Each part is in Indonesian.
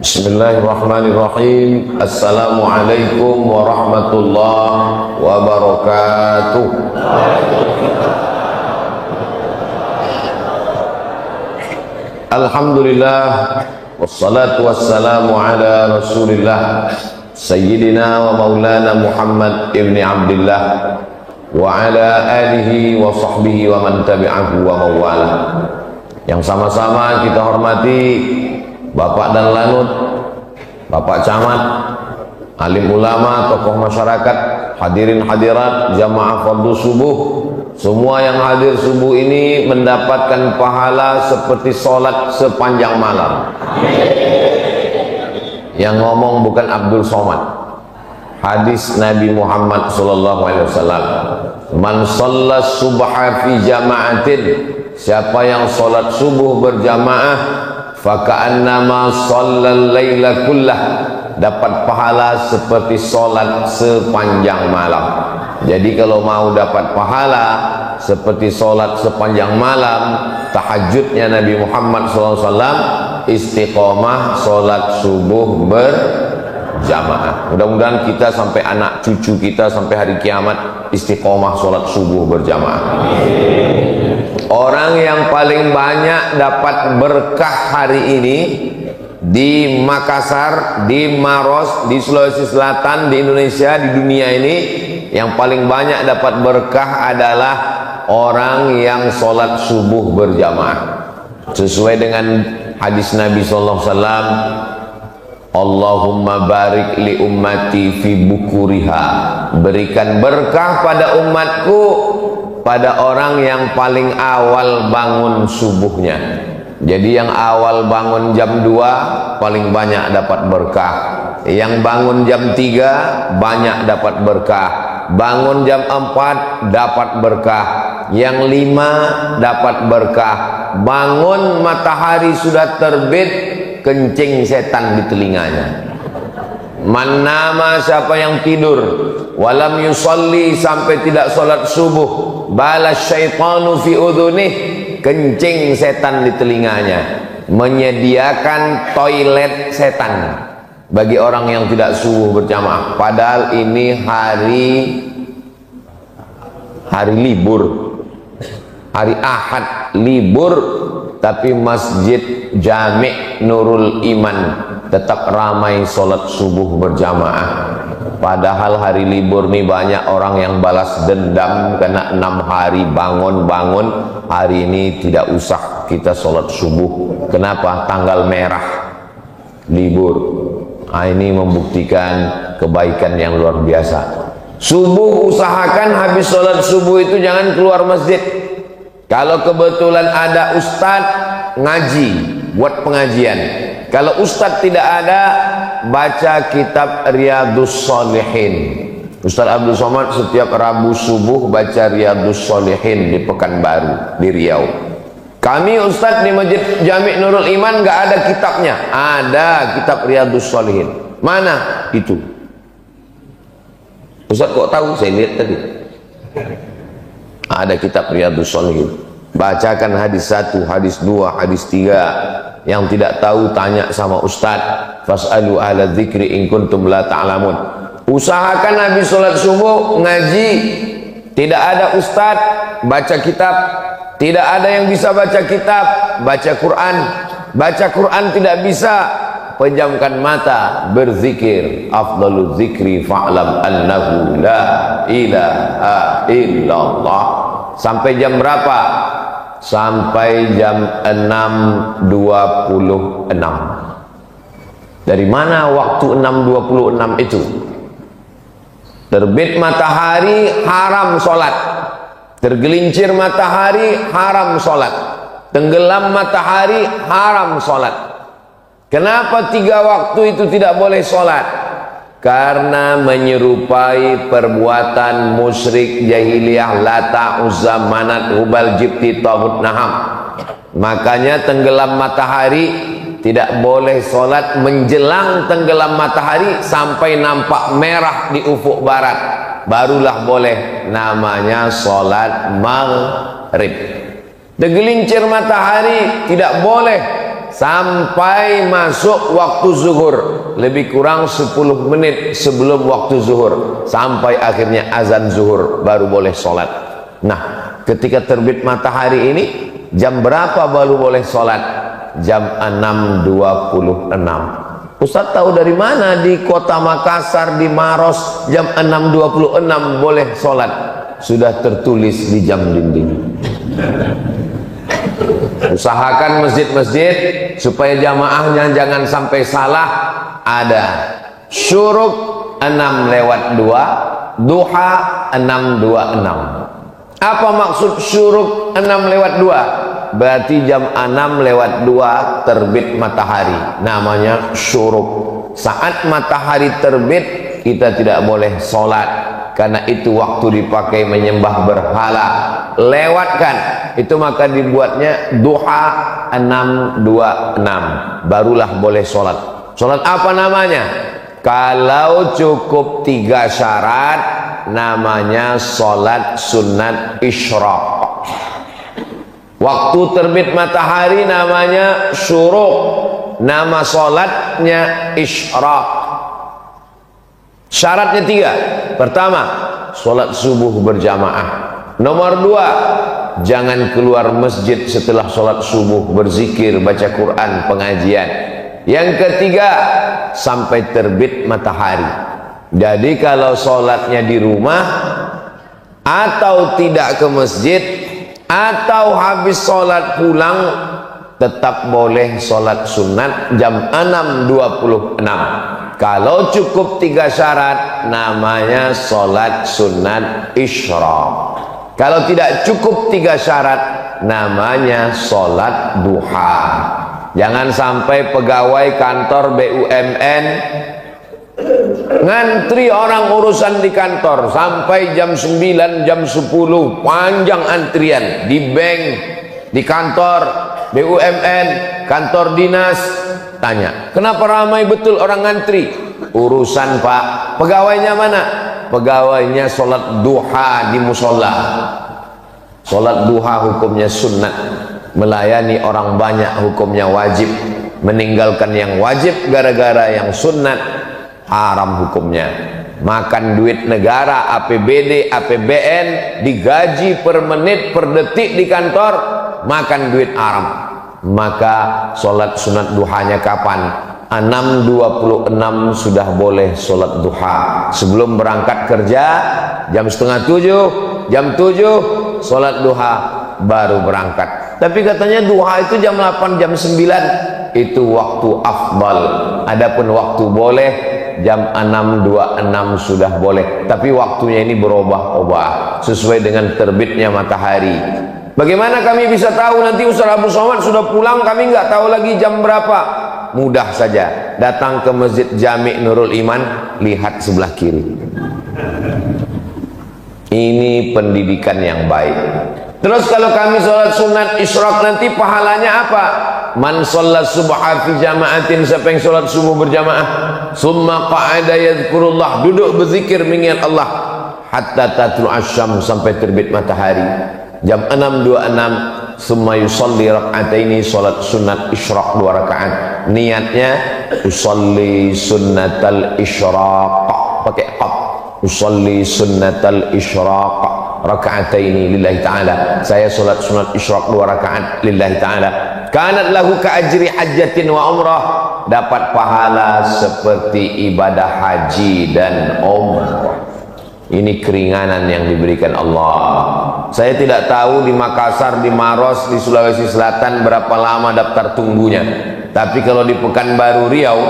Bismillahirrahmanirrahim. Assalamualaikum warahmatullahi wabarakatuh. Alhamdulillah, wassalatu wassalamu ala rasulillah Sayyidina wa maulana Muhammad ibni Abdillah wa ala alihi wa sahbihi wa man tabi'ahu wa mawalah. Yang sama-sama kita hormati Bapak dan Lanut, Bapak Camat, alim ulama, tokoh masyarakat, hadirin hadirat, jamaah fardu subuh. Semua yang hadir subuh ini mendapatkan pahala seperti sholat sepanjang malam. Yang ngomong bukan Abdul Somad. Hadis Nabi Muhammad SAW. Man shallas subha fi jama'atin, siapa yang sholat subuh berjamaah, faka'annama shallal laila kullah, dapat pahala seperti sholat sepanjang malam. Jadi kalau mau dapat pahala seperti sholat sepanjang malam, tahajudnya Nabi Muhammad SAW, istiqomah sholat subuh berjamaah. Mudah-mudahan kita sampai anak cucu kita sampai hari kiamat istiqomah sholat subuh berjamaah. Orang yang paling banyak dapat berkah hari ini di Makassar, di Maros, di Sulawesi Selatan, di Indonesia, di dunia ini, yang paling banyak dapat berkah adalah orang yang sholat subuh berjamaah. Sesuai dengan hadis Nabi SAW, Allahumma barik li ummati fi bukuriha, berikan berkah pada umatku pada orang yang paling awal bangun subuhnya. Jadi yang awal bangun jam 2 paling banyak dapat berkah. Yang bangun jam 3 banyak dapat berkah. Bangun jam 4 dapat berkah. Yang 5 dapat berkah. Bangun matahari sudah terbit, kencing setan di telinganya. Man nama, siapa yang tidur, walam yusalli, sampai tidak sholat subuh, balas syaitanu fi udhunih, kencing setan di telinganya. Menyediakan toilet setan bagi orang yang tidak subuh berjamaah. Padahal ini hari libur, hari Ahad libur, tapi Masjid Jami' Nurul Iman tetap ramai sholat subuh berjamaah. Padahal hari libur nih banyak orang yang balas dendam karena 6 hari bangun-bangun, hari ini tidak usah kita sholat subuh. Kenapa? Tanggal merah libur. Nah, ini membuktikan kebaikan yang luar biasa. Subuh usahakan habis sholat subuh itu jangan keluar masjid. Kalau kebetulan ada ustadz ngaji, buat pengajian. Kalau ustadz tidak ada, baca kitab Riyadhus Shalihin. Ustadz Abdul Somad setiap Rabu subuh baca Riyadhus Shalihin di Pekanbaru, di Riau. Kami ustadz di Masjid Jami' Nurul Iman nggak ada kitabnya. Ada kitab Riyadhus Shalihin. Mana itu? Ustadz kok tahu? Saya lihat tadi. Ada kitab Riyadhus Shalihin. Bacakan hadis 1, hadis 2, hadis 3. Yang tidak tahu tanya sama ustaz. Fas'alu ahla dzikri in kuntum la ta'lamun. Usahakan habis sholat subuh ngaji. Tidak ada ustaz, baca kitab. Tidak ada yang bisa baca kitab, baca Quran. Baca Quran tidak bisa, pejamkan mata, berzikir. Afdalul zikri fa'lam annahu la ilaha illallah. Sampai jam berapa? Sampai jam 6.26. Dari mana waktu 6.26 itu? Terbit matahari haram sholat, tergelincir matahari haram sholat, tenggelam matahari haram sholat. Kenapa 3 waktu itu tidak boleh sholat? Karena menyerupai perbuatan musyrik jahiliyah Lata, Uzza, Manat, Hubal, Jibti, Taghut, Naham. Makanya tenggelam matahari tidak boleh sholat menjelang tenggelam matahari sampai nampak merah di ufuk barat, barulah boleh, namanya sholat maghrib. Tergelincir matahari tidak boleh sampai masuk waktu zuhur, lebih kurang 10 menit sebelum waktu zuhur, sampai akhirnya azan zuhur baru boleh sholat. Nah, ketika terbit matahari ini jam berapa baru boleh sholat? Jam 6.26. Ustaz tahu dari mana di kota Makassar, di Maros jam 6.26 boleh sholat? Sudah tertulis di jam dinding. Usahakan masjid-masjid supaya jamaahnya jangan sampai salah. Ada syuruk 6:02, duha 6:26. Apa maksud syuruk 6:02? Berarti jam 6:02 terbit matahari, namanya syuruk. Saat matahari terbit kita tidak boleh sholat, karena itu waktu dipakai menyembah berhala. Lewatkan itu, maka dibuatnya duha 6:26, barulah boleh sholat. Sholat apa namanya? Kalau cukup 3 syarat, namanya sholat sunat isyraq. Waktu terbit matahari namanya syuruk, nama sholatnya isyraq. Syaratnya 3. Pertama, sholat subuh berjamaah. Nomor 2, jangan keluar masjid setelah sholat subuh, berzikir, baca Quran, pengajian. Yang ketiga, sampai terbit matahari. Jadi kalau sholatnya di rumah, atau tidak ke masjid, atau habis sholat pulang, tetap boleh sholat sunat jam 6.26. Kalau cukup 3 syarat, namanya sholat sunat isyraq. Kalau tidak cukup 3 syarat, namanya sholat duha. Jangan sampai pegawai kantor BUMN ngantri orang urusan di kantor sampai jam 9, jam 10, panjang antrian di bank, di kantor BUMN, kantor dinas. Tanya, kenapa ramai betul orang ngantri? Urusan Pak. Pegawainya mana? Pegawainya sholat duha di musola. Sholat duha hukumnya sunnah, melayani orang banyak hukumnya wajib, meninggalkan yang wajib gara-gara yang sunnah haram hukumnya. Makan duit negara, APBD, APBN, digaji per menit, per detik di kantor, makan duit haram. Maka sholat sunat duhanya kapan? 6.26 sudah boleh sholat duha. Sebelum berangkat kerja jam setengah 7, jam 7 sholat duha baru berangkat. Tapi katanya duha itu jam 8, jam 9, itu waktu afdal. Adapun waktu boleh jam 6.26 sudah boleh, tapi waktunya ini berubah-ubah sesuai dengan terbitnya matahari. Bagaimana kami bisa tahu nanti Ustaz Abu Somad sudah pulang, kami nggak tahu lagi jam berapa? Mudah saja, datang ke Masjid Jami' Nurul Iman, lihat sebelah kiri. Ini pendidikan yang baik. Terus kalau kami sholat sunat isyraq nanti pahalanya apa? Man sholat subha fi jama'atin, siapa yang sholat subuh berjamaah, summa qa'ada yadhkurullah, duduk berzikir mengingat Allah, hatta tatlu asyam, sampai terbit matahari. Jam 6.26 summa yusalli rak'ataini, sholat sunat isyraq 2 rakaat. Niatnya usalli sunnatal isyraq, pakai qaf, usalli sunnatal isyraq rak'ataini lillahi ta'ala, saya sholat sunat isyraq 2 rakaat lillahi ta'ala. Kanat lahu ka ajri hajjatin wa umrah, dapat pahala seperti ibadah haji dan umrah. Ini keringanan yang diberikan Allah. Saya tidak tahu di Makassar, di Maros, di Sulawesi Selatan berapa lama daftar tunggunya. Tapi kalau di Pekanbaru Riau,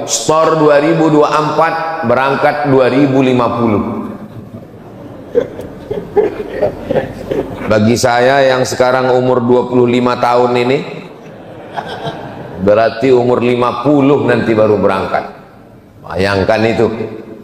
store 2024, berangkat 2050. Bagi saya yang sekarang umur 25 tahun ini, berarti umur 50 nanti baru berangkat. Bayangkan itu.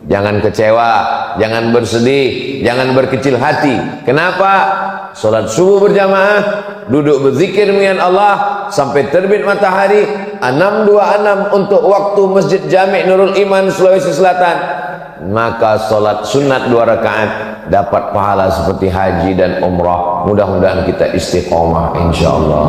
Jangan kecewa, jangan bersedih, jangan berkecil hati. Kenapa? Sholat subuh berjamaah, duduk berzikir mengingat Allah sampai terbit matahari. 6.26 untuk waktu Masjid Jami' Nurul Iman Sulawesi Selatan. maka solat sunat 2 rakaat dapat pahala seperti haji dan umrah. Mudah-mudahan kita istiqomah insyaallah.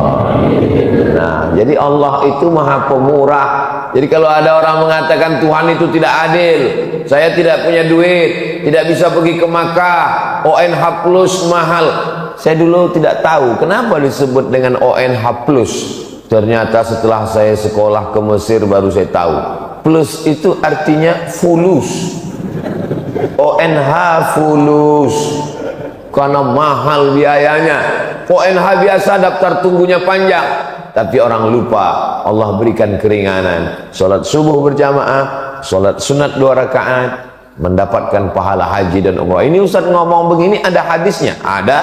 Nah, jadi Allah itu maha pemurah. Jadi kalau ada orang mengatakan Tuhan itu tidak adil, saya tidak punya duit, tidak bisa pergi ke Makkah, ONH plus mahal. Saya dulu tidak tahu kenapa disebut dengan ONH plus. Ternyata setelah saya sekolah ke Mesir baru saya tahu. Plus itu artinya fulus. ONH fulus. Karena mahal biayanya. ONH biasa daftar tunggunya panjang. Tapi orang lupa Allah berikan keringanan. Salat subuh berjamaah, salat sunat 2 rakaat, mendapatkan pahala haji dan umrah. Ini Ustaz ngomong begini ada hadisnya? Ada.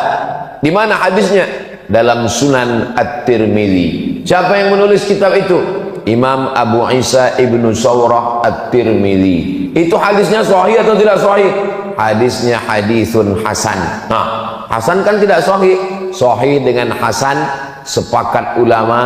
Di mana hadisnya? Dalam Sunan At-Tirmidzi. Siapa yang menulis kitab itu? Imam Abu Isa Ibnu Sawrah At-Tirmidzi. Itu hadisnya sahih atau tidak sahih? Hadisnya hadisun hasan. Nah, hasan kan tidak sahih. Sahih dengan hasan sepakat ulama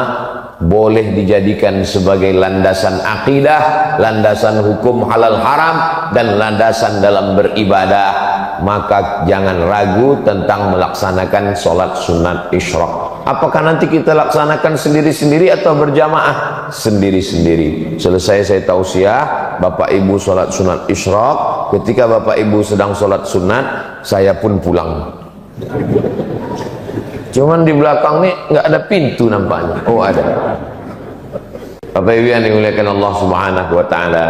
boleh dijadikan sebagai landasan akidah, landasan hukum halal haram, dan landasan dalam beribadah. Maka jangan ragu tentang melaksanakan sholat sunat isyraq. Apakah nanti kita laksanakan sendiri-sendiri atau berjamaah? Sendiri-sendiri. Selesai saya tausiah, Bapak Ibu sholat sunat isyraq. Ketika Bapak Ibu sedang sholat sunat, saya pun pulang. Cuman di belakang nih nggak ada pintu nampaknya. Oh ada. Bapak Ibu yang dimuliakan Allah Subhanahu wa taala.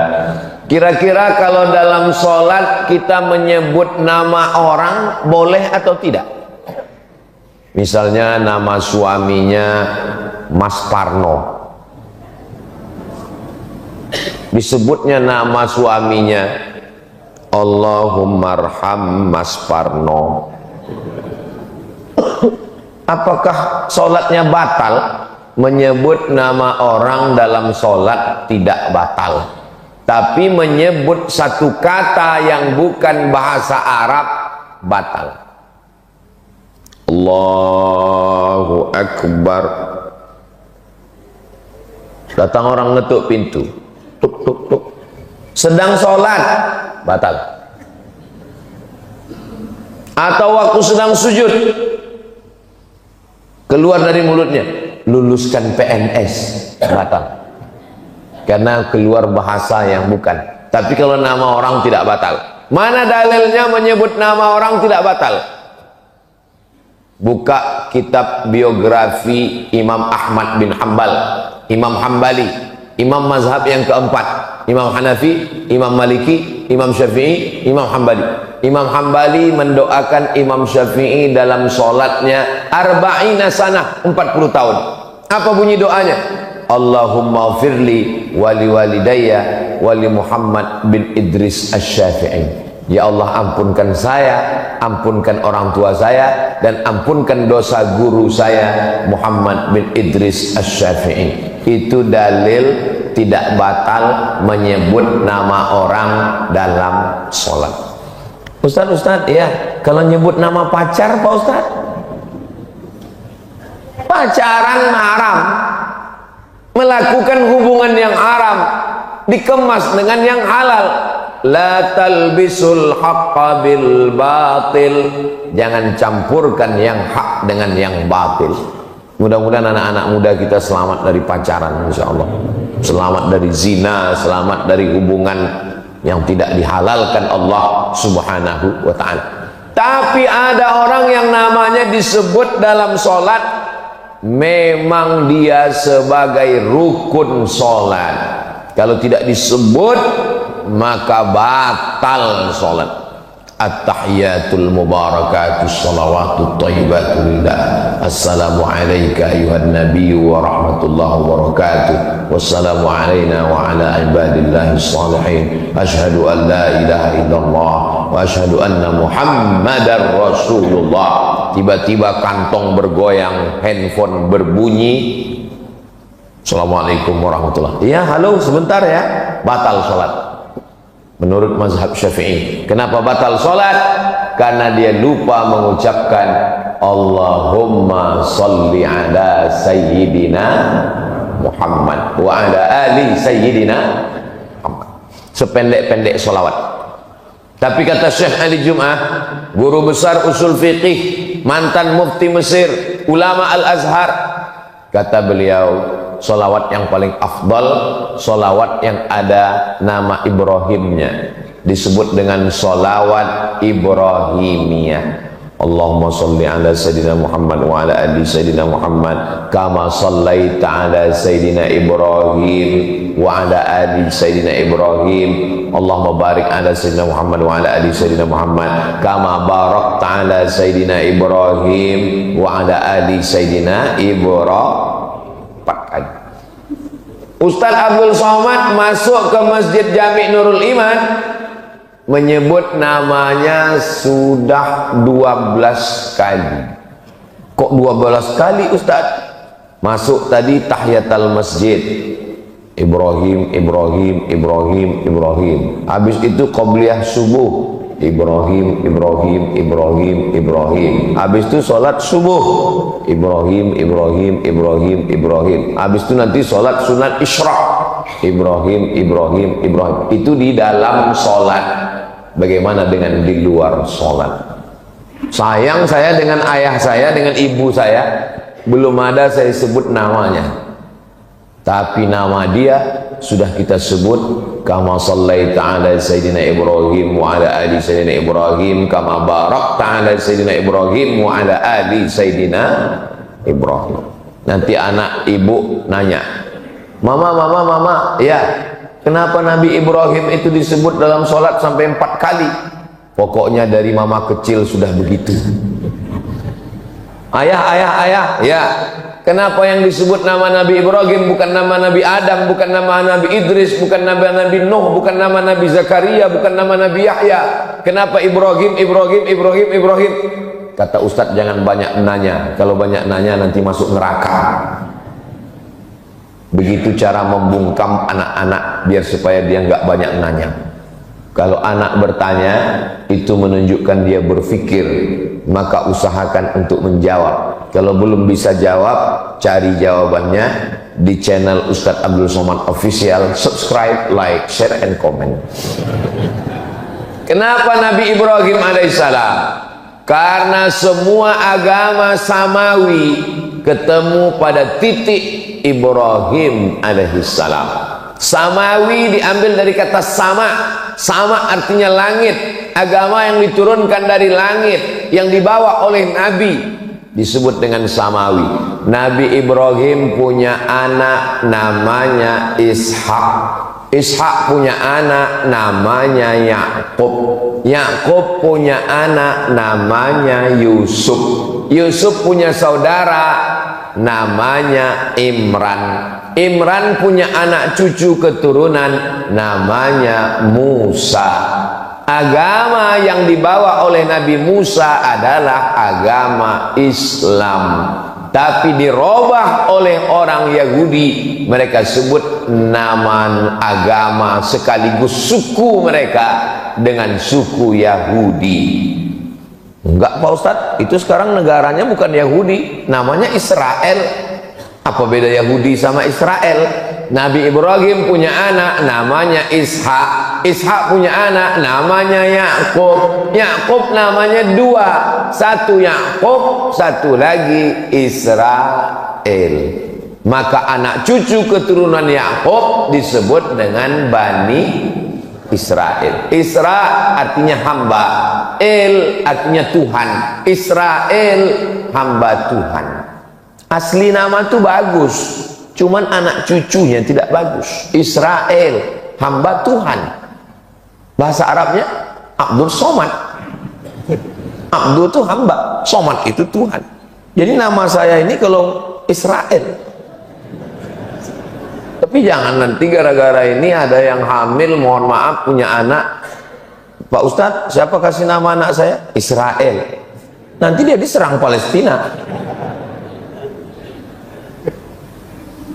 Kira-kira kalau dalam sholat kita menyebut nama orang boleh atau tidak? Misalnya nama suaminya Mas Parno. Disebutnya nama suaminya Allahumarham Mas Parno. Apakah sholatnya batal? Menyebut nama orang dalam sholat tidak batal, tapi menyebut satu kata yang bukan bahasa Arab batal. Allahu Akbar. Datang orang ngetuk pintu, tuk tuk tuk, sedang sholat, batal. Atau waktu sedang sujud, keluar dari mulutnya, luluskan PNS, batal. Karena keluar bahasa yang bukan. Tapi kalau nama orang tidak batal. Mana dalilnya menyebut nama orang tidak batal? Buka kitab biografi Imam Ahmad bin Hanbal, Imam Hambali, Imam mazhab yang keempat, Imam Hanafi, Imam Maliki, Imam Syafi'i, Imam Hambali. Imam Hambali mendoakan Imam Syafi'i dalam sholatnya arba'ina sanah, 40 tahun. Apa bunyi doanya? Allahumma firli wali walidayya wali Muhammad bin Idris Asy-Syafi'i. Ya Allah, ampunkan saya, ampunkan orang tua saya, dan ampunkan dosa guru saya Muhammad bin Idris Asy-Syafi'i. Itu dalil tidak batal menyebut nama orang dalam sholat. Ustaz, ya, kalau nyebut nama pacar Pak Ustaz, pacaran haram, melakukan hubungan yang haram, dikemas dengan yang halal. La talbisul haqqa bil batil. Jangan campurkan yang hak dengan yang batil. Mudah-mudahan anak-anak muda kita selamat dari pacaran, insyaallah. Selamat dari zina, selamat dari hubungan yang tidak dihalalkan Allah Subhanahu wa ta'ala. Tapi ada orang yang namanya disebut dalam sholat, memang dia sebagai rukun sholat. Kalau tidak disebut, maka batal sholat. At-tahiyatul mubarakatus salawatut thayyibatu lillah. Assalamu alayka ayuhan nabiyyu wa rahmatullahi wa barakatuh. Wassalamu alayna wa ala ibadillahi salihin. Ashhadu an la ilaha illallah wa ashhadu anna muhammadar rasulullah. Tiba-tiba kantong bergoyang, handphone berbunyi. Assalamualaikum warahmatullahi. Ya, halo, sebentar ya. Batal sholat menurut mazhab Syafi'i. Kenapa batal sholat? Karena dia lupa mengucapkan Allahumma salli ala sayyidina Muhammad wa ala ali sayyidina Muhammad. Sependek-pendek sholawat. Tapi kata Syekh Ali Jum'ah, guru besar usul fiqih, mantan mufti Mesir, ulama Al-Azhar, kata beliau, solawat yang paling afdal, solawat yang ada nama Ibrahimnya, disebut dengan solawat Ibrahimiyah. Allahumma salli ala Sayyidina Muhammad wa ala ali Sayyidina Muhammad kama sallaita ala Sayyidina Ibrahim wa ala ali Sayyidina Ibrahim. Allahumma barik ala Sayyidina Muhammad wa ala ali Sayyidina Muhammad kama barakta ala Sayyidina Ibrahim wa ala ali Sayyidina Ibrahim. 4 kali. Ustaz Abdul Somad masuk ke Masjid Jami' Nurul Iman, menyebut namanya sudah 12 kali. Kok 12 kali Ustaz? Masuk tadi tahiyatul masjid, Ibrahim, Ibrahim, Ibrahim, Ibrahim. Habis itu qabliyah subuh, Ibrahim, Ibrahim, Ibrahim, Ibrahim. Habis itu sholat subuh, Ibrahim, Ibrahim, Ibrahim, Ibrahim. Habis itu nanti sholat sunat isyraq, Ibrahim, Ibrahim, Ibrahim. Itu di dalam sholat. Bagaimana dengan di luar sholat? Sayang saya dengan ayah saya, dengan ibu saya, belum ada saya sebut namanya. Tapi nama dia sudah kita sebut, kama sallaita ala Sayyidina Ibrahim wa ala ali Sayyidina Ibrahim kama barakta ala Sayyidina Ibrahim wa ala ali Sayyidina Ibrahim. Nanti anak ibu nanya, mama, ya, kenapa Nabi Ibrahim itu disebut dalam sholat sampai 4 kali? Pokoknya dari mama kecil sudah begitu. Ayah, ya, kenapa yang disebut nama Nabi Ibrahim bukan nama Nabi Adam, bukan nama Nabi Idris, bukan nama Nabi Nuh, bukan nama Nabi Zakaria, bukan nama Nabi Yahya? Kenapa Ibrahim, Ibrahim, Ibrahim, Ibrahim? Kata Ustadz, jangan banyak nanya. Kalau banyak nanya nanti masuk neraka. Begitu cara membungkam anak-anak biar supaya dia nggak banyak nanya. Kalau anak bertanya, itu menunjukkan dia berpikir, maka usahakan untuk menjawab. Kalau belum bisa jawab, cari jawabannya di channel Ustadz Abdul Somad Official. Subscribe, like, share, and comment. Kenapa Nabi Ibrahim alaihissalam? Karena semua agama samawi ketemu pada titik Ibrahim alaihissalam. Samawi diambil dari kata sama. Sama artinya langit. Agama yang diturunkan dari langit, yang dibawa oleh Nabi, disebut dengan samawi. Nabi Ibrahim punya anak namanya Ishak. Ishak punya anak namanya Yakub. Yakub punya anak namanya Yusuf. Yusuf punya saudara namanya Imran. Imran punya anak cucu keturunan namanya Musa. Agama yang dibawa oleh Nabi Musa adalah agama Islam, tapi dirubah oleh orang Yahudi. Mereka sebut nama agama sekaligus suku mereka dengan suku Yahudi. Enggak Pak Ustadz, itu sekarang negaranya bukan Yahudi, namanya Israel. Apa beda Yahudi sama Israel? Nabi Ibrahim punya anak namanya Ishak. Ishak punya anak namanya Yakub. Yakub namanya 2. Satu Yakub, satu lagi Israel. Maka anak cucu keturunan Yakub disebut dengan Bani Israel. Isra artinya hamba, El artinya Tuhan. Israel hamba Tuhan. Asli nama itu bagus, cuman anak cucunya tidak bagus. Israel, hamba Tuhan. Bahasa Arabnya Abdul Somad. Abdul itu hamba, Somad itu Tuhan. Jadi nama saya ini kalau Israel. Tapi jangan nanti gara-gara ini ada yang hamil, mohon maaf, punya anak. Pak Ustadz, siapa kasih nama anak saya? Israel. Nanti dia diserang Palestina.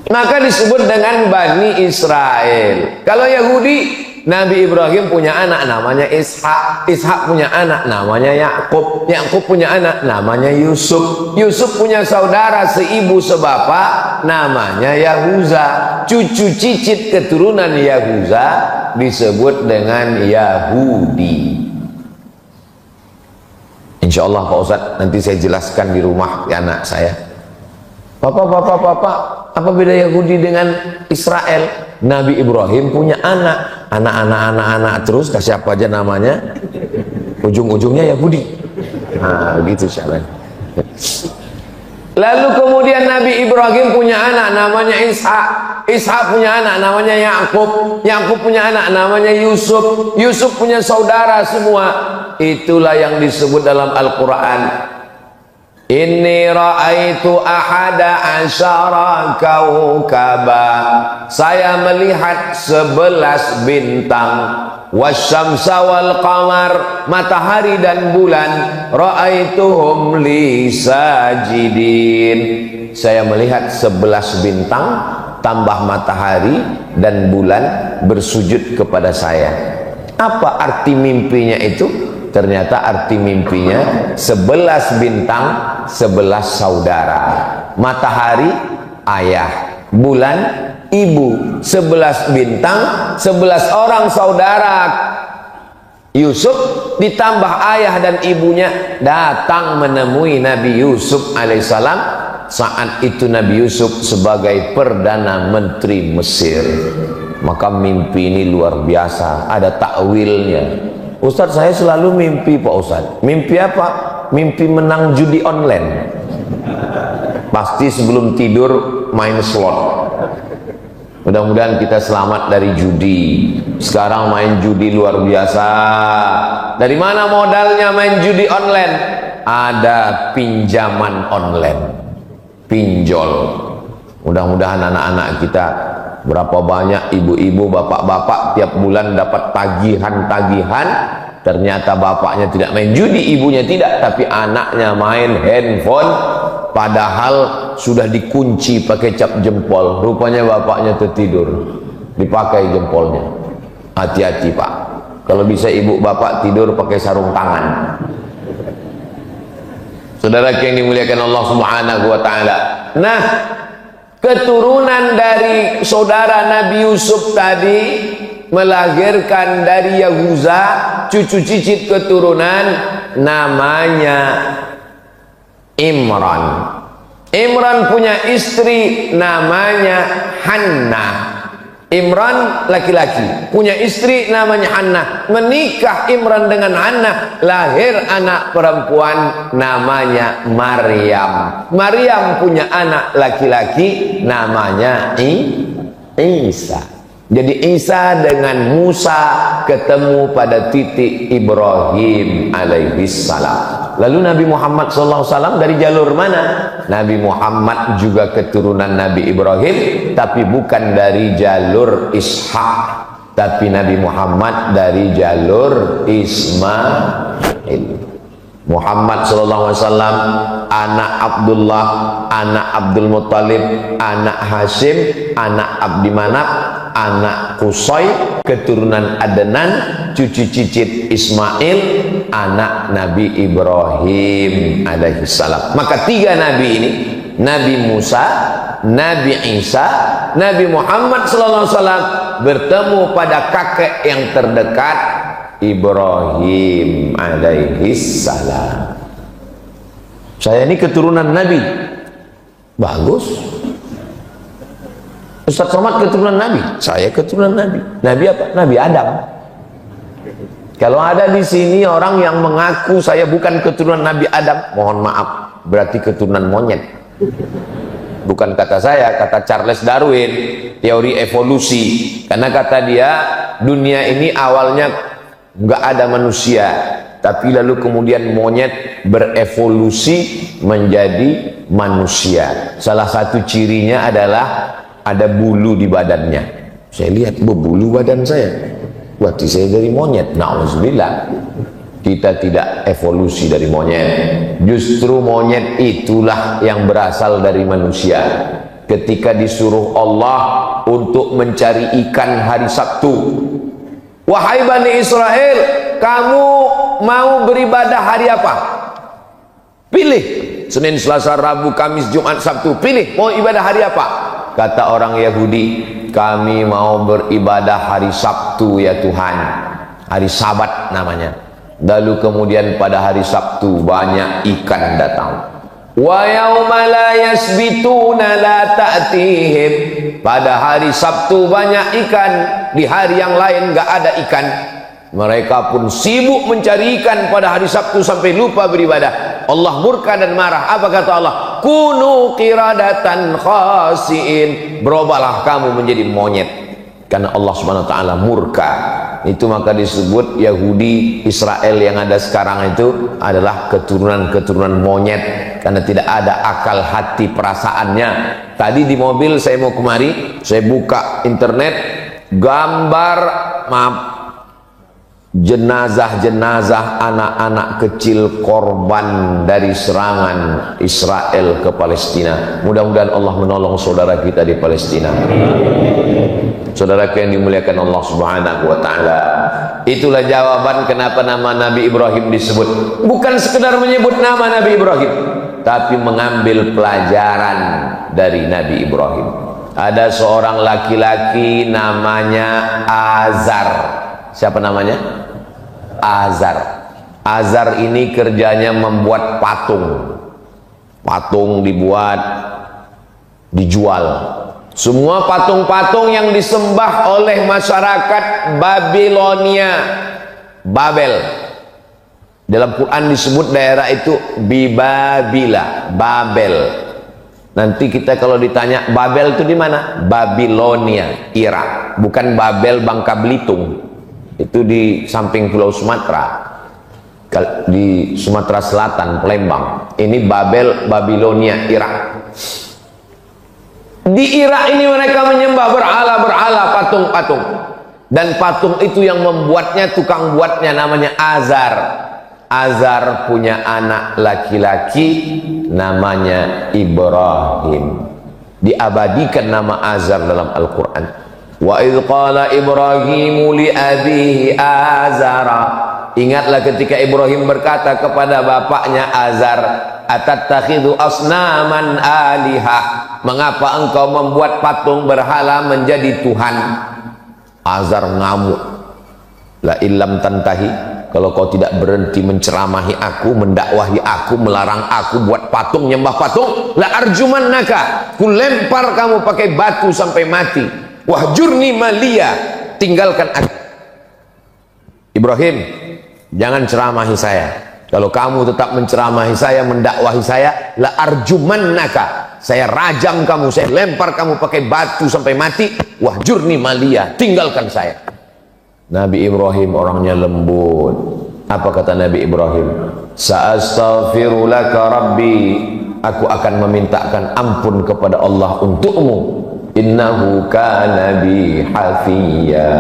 Maka disebut dengan Bani Israel. Kalau Yahudi, Nabi Ibrahim punya anak namanya Ishak. Ishak punya anak namanya Yakub. Yakub punya anak namanya Yusuf. Yusuf punya saudara seibu sebapak namanya Yahuza. Cucu cicit keturunan Yahuza disebut dengan Yahudi. Insya Allah Pak Ustadz, nanti saya jelaskan di rumah di anak saya. Papa, apa beda Yahudi dengan Israel? Nabi Ibrahim punya anak terus, kasih apa aja namanya, ujung-ujungnya Yahudi. Nah, begitu syaranya. Lalu kemudian Nabi Ibrahim punya anak namanya Ishak. Ishak punya anak namanya Yakub. Yakub punya anak namanya Yusuf. Yusuf punya saudara semua. Itulah yang disebut dalam Al-Quran. Inni ra'aitu ahada asyara kaukaba. Saya melihat 11 bintang. Wasyamsa wal qamar, matahari dan bulan. Ra'aituhum li sajidin. Saya melihat 11 bintang tambah matahari dan bulan bersujud kepada saya. Apa arti mimpinya itu? Ternyata arti mimpinya 11 bintang, 11 saudara. Matahari ayah, bulan ibu, 11 bintang, 11 orang saudara. Yusuf ditambah ayah dan ibunya datang menemui Nabi Yusuf alaihissalam. Saat itu Nabi Yusuf sebagai Perdana Menteri Mesir. Maka mimpi ini luar biasa, ada takwilnya. Ustadz, saya selalu mimpi Pak Ustadz. Mimpi apa? Mimpi menang judi online. Pasti sebelum tidur main slot. Mudah-mudahan kita selamat dari judi. Sekarang main judi luar biasa. Dari mana modalnya main judi online? Ada pinjaman online, pinjol. Mudah-mudahan anak-anak kita, berapa banyak ibu-ibu, bapak-bapak tiap bulan dapat tagihan-tagihan. Ternyata bapaknya tidak main judi, ibunya tidak, tapi anaknya main handphone. Padahal sudah dikunci pakai cap jempol. Rupanya bapaknya tertidur, dipakai jempolnya. Hati-hati Pak, kalau bisa ibu bapak tidur pakai sarung tangan. Saudara yang dimuliakan Allah Subhanahu wa ta'ala. Nah, keturunan dari saudara Nabi Yusuf tadi melahirkan dari Yahuza cucu cicit keturunan namanya Imran. Imran punya istri namanya Hannah. Imran laki-laki punya istri namanya Hannah. Menikah Imran dengan Hannah, lahir anak perempuan namanya Maryam. Maryam punya anak laki-laki namanya Isa. Jadi Isa dengan Musa ketemu pada titik Ibrahim alaihissalam. Lalu Nabi Muhammad SAW dari jalur mana? Nabi Muhammad juga keturunan Nabi Ibrahim, tapi bukan dari jalur Ishak, tapi Nabi Muhammad dari jalur Ismail. Muhammad SAW anak Abdullah, anak Abdul Muttalib, anak Hashim, anak Abdi Manaf, anak Qusay, keturunan Adnan, cucu cicit Ismail, anak Nabi Ibrahim alaihissalam. Maka tiga nabi ini, Nabi Musa, Nabi Isa, Nabi Muhammad SAW bertemu pada kakek yang terdekat, Ibrahim alaihissalam. Saya ini keturunan Nabi. Bagus. Ustaz Somad keturunan Nabi. Saya keturunan Nabi. Nabi apa? Nabi Adam. Kalau ada di sini orang yang mengaku saya bukan keturunan Nabi Adam, mohon maaf, berarti keturunan monyet. Bukan kata saya, kata Charles Darwin, teori evolusi. Karena kata dia, dunia ini awalnya nggak ada manusia, tapi lalu kemudian monyet berevolusi menjadi manusia. Salah satu cirinya adalah ada bulu di badannya. Saya lihat berbulu badan saya, berarti saya dari monyet. Na'udzubillah. Kita tidak evolusi dari monyet. Justru monyet itulah yang berasal dari manusia. Ketika disuruh Allah untuk mencari ikan hari Sabtu, wahai Bani Israel, kamu mau beribadah hari apa? Pilih. Senin, Selasa, Rabu, Kamis, Jumat, Sabtu. Pilih, mau ibadah hari apa? Kata orang Yahudi, kami mau beribadah hari Sabtu ya Tuhan. Hari Sabat namanya. Lalu kemudian pada hari Sabtu banyak ikan datang. Wa yauma la yasbituna la ta'tihim. Pada hari Sabtu banyak ikan, di hari yang lain enggak ada ikan. Mereka pun sibuk mencari ikan pada hari Sabtu sampai lupa beribadah. Allah murka dan marah. Apa kata Allah? Kunu qiradatan khasiin. Berubahlah kamu menjadi monyet. Karena Allah Subhanahu wa taala murka. Itu maka disebut Yahudi Israel yang ada sekarang itu adalah keturunan-keturunan monyet, karena tidak ada akal hati perasaannya. Tadi di mobil saya mau kemari, saya buka internet, gambar jenazah-jenazah anak-anak kecil korban dari serangan Israel ke Palestina. Mudah-mudahan Allah menolong saudara kita di Palestina. Saudara yang dimuliakan Allah Subhanahu wa taala. Itulah jawaban kenapa nama Nabi Ibrahim disebut. Bukan sekedar menyebut nama Nabi Ibrahim, tapi mengambil pelajaran dari Nabi Ibrahim. Ada seorang laki-laki namanya Azar. Siapa namanya? Azar. Azar ini kerjanya membuat patung. Patung dibuat, dijual. Semua patung-patung yang disembah oleh masyarakat Babilonia, Babel. Dalam Quran disebut daerah itu Bibabila, Babel. Nanti kita kalau ditanya Babel itu di mana? Babilonia, Irak. Bukan Babel Bangka Belitung. Itu di samping Pulau Sumatera. Di Sumatera Selatan, Palembang. Ini Babel, Babilonia, Irak. Di Irak ini mereka menyembah berhala, patung-patung. Dan patung itu yang membuatnya, tukang buatnya namanya Azar. Azar punya anak laki-laki namanya Ibrahim. Diabadikan nama Azar dalam Al-Quran. Wa idh qala Ibrahimu li abihi Azara. Ingatlah ketika Ibrahim berkata kepada bapaknya Azar, atattakhidhu asnaman alihah. Mengapa engkau membuat patung berhala menjadi Tuhan? Azar ngamuk. La illam tantahi, kalau kau tidak berhenti menceramahi aku, mendakwahi aku, melarang aku buat patung, nyembah patung, la arjumannaka, ku lempar kamu pakai batu sampai mati. Wahjurni maliya, tinggalkan aku. Ibrahim, jangan ceramahi saya. Kalau kamu tetap menceramahi saya, mendakwahi saya, la arjumannaka, saya rajam kamu, saya lempar kamu pakai batu sampai mati. Wahjurni maliya, tinggalkan saya. Nabi Ibrahim orangnya lembut. Apa kata Nabi Ibrahim? Sa'astaghfiru laka rabbi, aku akan memintakan ampun kepada Allah untukmu. Innahu kana bi hafiya.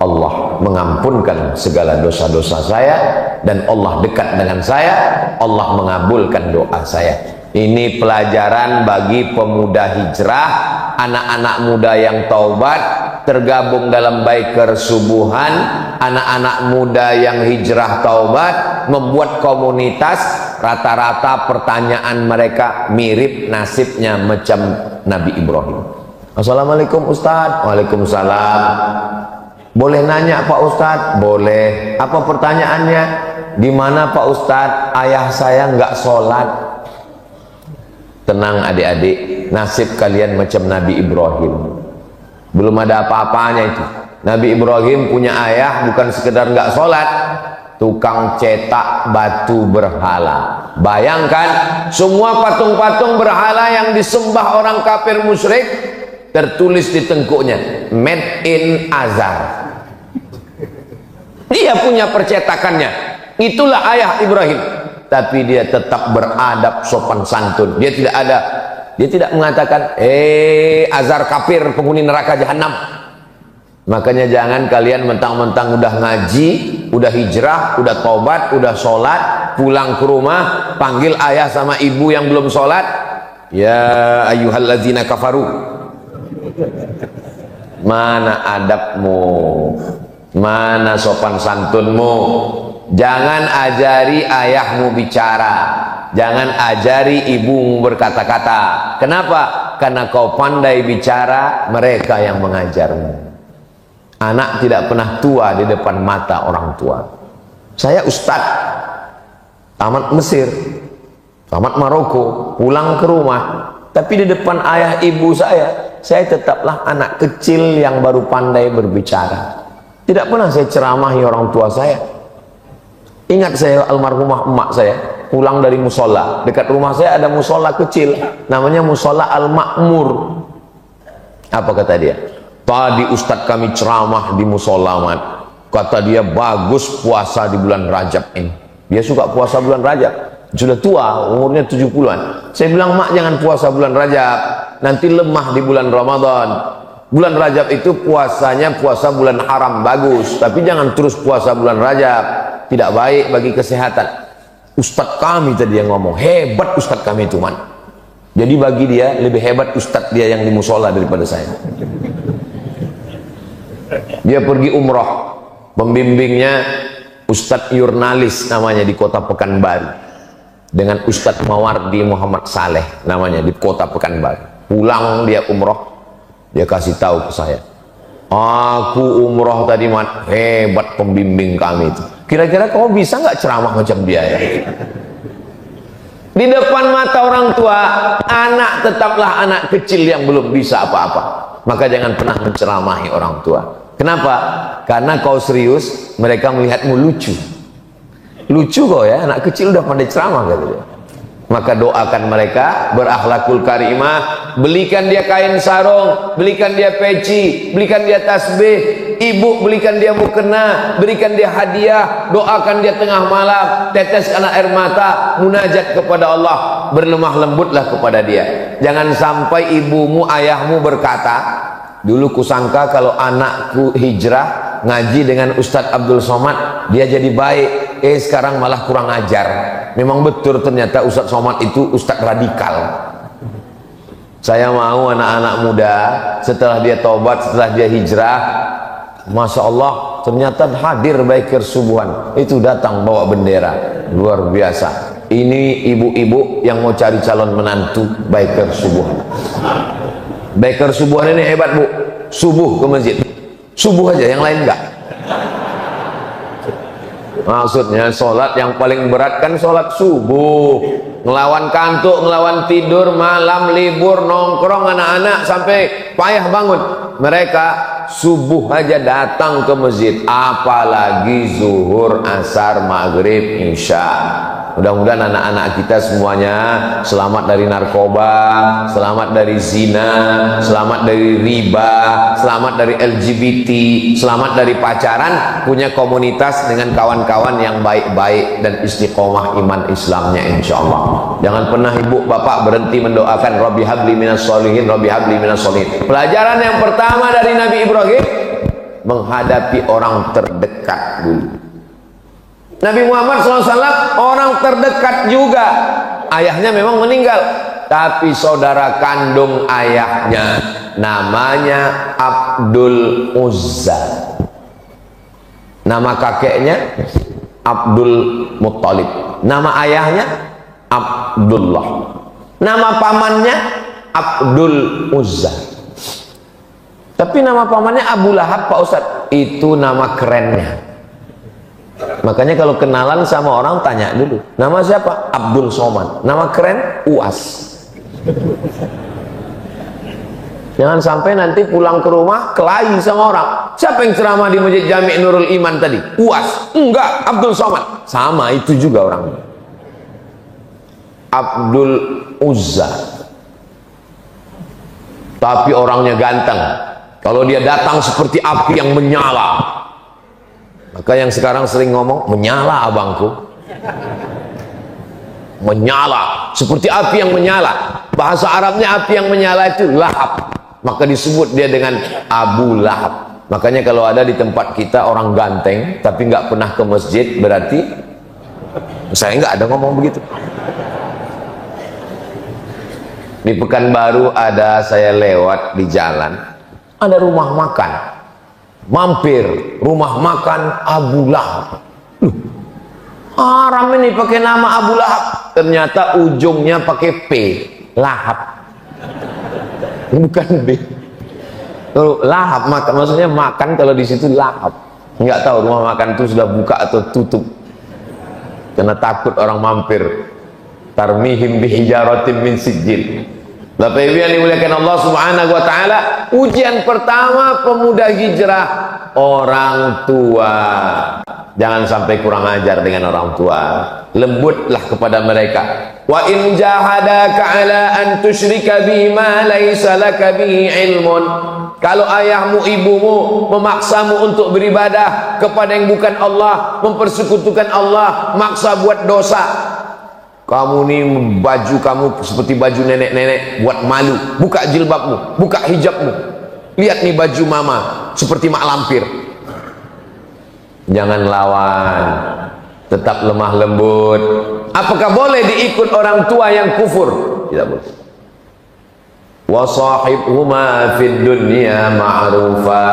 Allah mengampunkan segala dosa-dosa saya, dan Allah dekat dengan saya. Allah mengabulkan doa saya. Ini pelajaran bagi pemuda hijrah, anak-anak muda yang taubat, tergabung dalam biker subuhan, anak-anak muda yang hijrah taubat, membuat komunitas. Rata-rata pertanyaan mereka mirip nasibnya macam Nabi Ibrahim. Assalamualaikum Ustadz. Waalaikumsalam. Boleh nanya Pak Ustadz? Boleh. Apa pertanyaannya? Di mana Pak Ustadz? Ayah saya nggak sholat. Tenang adik-adik, nasib kalian macam Nabi Ibrahim. Belum ada apa-apanya itu. Nabi Ibrahim punya ayah bukan sekedar nggak sholat, tukang cetak batu berhala. Bayangkan, semua patung-patung berhala yang disembah orang kafir musyrik, tertulis di tengkuknya made in Azar. Dia punya percetakannya. Itulah ayah Ibrahim. Tapi dia tetap beradab, sopan santun. Dia tidak mengatakan Azar kafir, penghuni neraka jahanam. Makanya jangan kalian mentang-mentang udah ngaji, udah hijrah, udah tobat, udah sholat, pulang ke rumah panggil ayah sama ibu yang belum sholat, ya ayyuhalladzina kafaru. Mana adabmu? Mana sopan santunmu? Jangan ajari ayahmu bicara, jangan ajari ibumu berkata-kata. Kenapa? Karena kau pandai bicara, mereka yang mengajarmu. Anak tidak pernah tua di depan mata orang tua. Saya ustadz, tamat Mesir, tamat Maroko, pulang ke rumah, tapi di depan ayah ibu saya tetaplah anak kecil yang baru pandai berbicara. Tidak pernah saya ceramahi orang tua saya. Ingat saya almarhumah emak saya pulang dari musola, dekat rumah saya ada musola kecil namanya musola Al-Makmur. Apa kata dia? Tadi ustadz kami ceramah di musola, Mat. Kata dia bagus puasa di bulan Rajab ini. Dia suka puasa bulan Rajab, sudah tua, umurnya 70-an. Saya bilang, mak jangan puasa bulan Rajab, nanti lemah di bulan Ramadan. Bulan Rajab itu puasanya puasa bulan haram, bagus, tapi jangan terus puasa bulan Rajab, tidak baik bagi kesehatan. Ustadz kami tadi yang ngomong, hebat ustadz kami itu, man. Jadi bagi dia lebih hebat ustadz dia yang di musola daripada saya. Dia pergi umroh, pembimbingnya Ustadz Yurnalis namanya di kota Pekanbaru, dengan Ustadz Mawardi Muhammad Saleh namanya di kota Pekanbaru. Pulang dia umroh, dia kasih tahu ke saya, aku umroh tadi, man, hebat pembimbing kami itu. Kira-kira kau bisa nggak ceramah macam dia ya? Di depan mata orang tua, anak tetaplah anak kecil yang belum bisa apa-apa. Maka jangan pernah menceramahi orang tua. Kenapa? Karena kau serius, mereka melihatmu lucu. Lucu kau ya, anak kecil udah pandai ceramah kata dia. Maka doakan mereka berakhlakul karimah, belikan dia kain sarung, belikan dia peci, belikan dia tasbih, ibu belikan dia mukena, berikan dia hadiah, doakan dia tengah malam, teteskan air mata, munajat kepada Allah, berlemah lembutlah kepada dia. Jangan sampai ibumu, ayahmu berkata, dulu kusangka kalau anakku hijrah ngaji dengan Ustadz Abdul Somad dia jadi baik, sekarang malah kurang ajar. Memang betul ternyata Ustadz Somad itu Ustadz radikal. Saya mau anak-anak muda setelah dia taubat, setelah dia hijrah, Masya Allah ternyata hadir Baiker Subuhan itu, datang bawa bendera, luar biasa. Ini ibu-ibu yang mau cari calon menantu Baiker Subuhan. Baiker Subuhan ini hebat, Bu. Subuh ke masjid, subuh aja, yang lain enggak. Maksudnya sholat yang paling berat kan sholat subuh, ngelawan kantuk, ngelawan tidur, malam libur, nongkrong anak-anak sampai payah bangun. Mereka subuh aja datang ke masjid, apalagi zuhur, asar, maghrib, isya. Mudah-mudahan anak-anak kita semuanya selamat dari narkoba, selamat dari zina, selamat dari riba, selamat dari LGBT, selamat dari pacaran, punya komunitas dengan kawan-kawan yang baik-baik dan istiqomah iman Islamnya insyaallah. Jangan pernah ibu bapak berhenti mendoakan Rabbi habli minas sholihin, Rabbi habli minas sholihin. Pelajaran yang pertama dari Nabi Ibrahim, menghadapi orang terdekat dulu. Nabi Muhammad SAW orang terdekat juga. Ayahnya memang meninggal, tapi saudara kandung ayahnya namanya Abdul Uzza. Nama kakeknya Abdul Muttalib. Nama ayahnya Abdullah. Nama pamannya Abdul Uzza. Tapi nama pamannya Abu Lahab, Pak Ustadz. Itu nama kerennya. Makanya kalau kenalan sama orang tanya dulu, nama siapa? Abdul Somad. Nama keren Uas. Jangan sampai nanti pulang ke rumah kelahi sama orang. Siapa yang ceramah di Masjid Jami' Nurul Iman tadi? Uas. Enggak, Abdul Somad. Sama itu juga orang. Abdul Uzza. Tapi orangnya ganteng. Kalau dia datang seperti api yang menyala. Maka yang sekarang sering ngomong, menyala abangku, menyala seperti api yang menyala. Bahasa Arabnya api yang menyala itu lahab, maka disebut dia dengan Abu Lahab. Makanya kalau ada di tempat kita orang ganteng tapi nggak pernah ke masjid, berarti saya nggak ada ngomong begitu. Di Pekanbaru ada, saya lewat di jalan, ada rumah makan, mampir rumah makan Abu Lahab. Haram ini pakai nama Abu Lahab, ternyata ujungnya pakai P, lahap, bukan B. Kalau lahap makan, maksudnya makan, kalau di situ lahap. Nggak tahu rumah makan itu sudah buka atau tutup. karena takut orang mampir. Tarmihim bihijaratin min sijil. Bapak Ibu yang dimuliakan Allah Subhanahu wa taala, ujian pertama pemuda hijrah, orang tua. Jangan sampai kurang ajar dengan orang tua. Lembutlah kepada mereka. Wa in jahadaka ala an tusyrika bima laisa laka bihi ilmun. Kalau ayahmu ibumu memaksamu untuk beribadah kepada yang bukan Allah, mempersekutukan Allah, maksa buat dosa, kamu nih baju kamu seperti baju nenek-nenek, buat malu, buka jilbabmu, buka hijabmu, lihat nih baju mama seperti mak lampir. Jangan lawan, tetap lemah lembut. Apakah boleh diikut orang tua yang kufur? Tidak boleh. Wa sahibhuma fid dunya ma'rufa,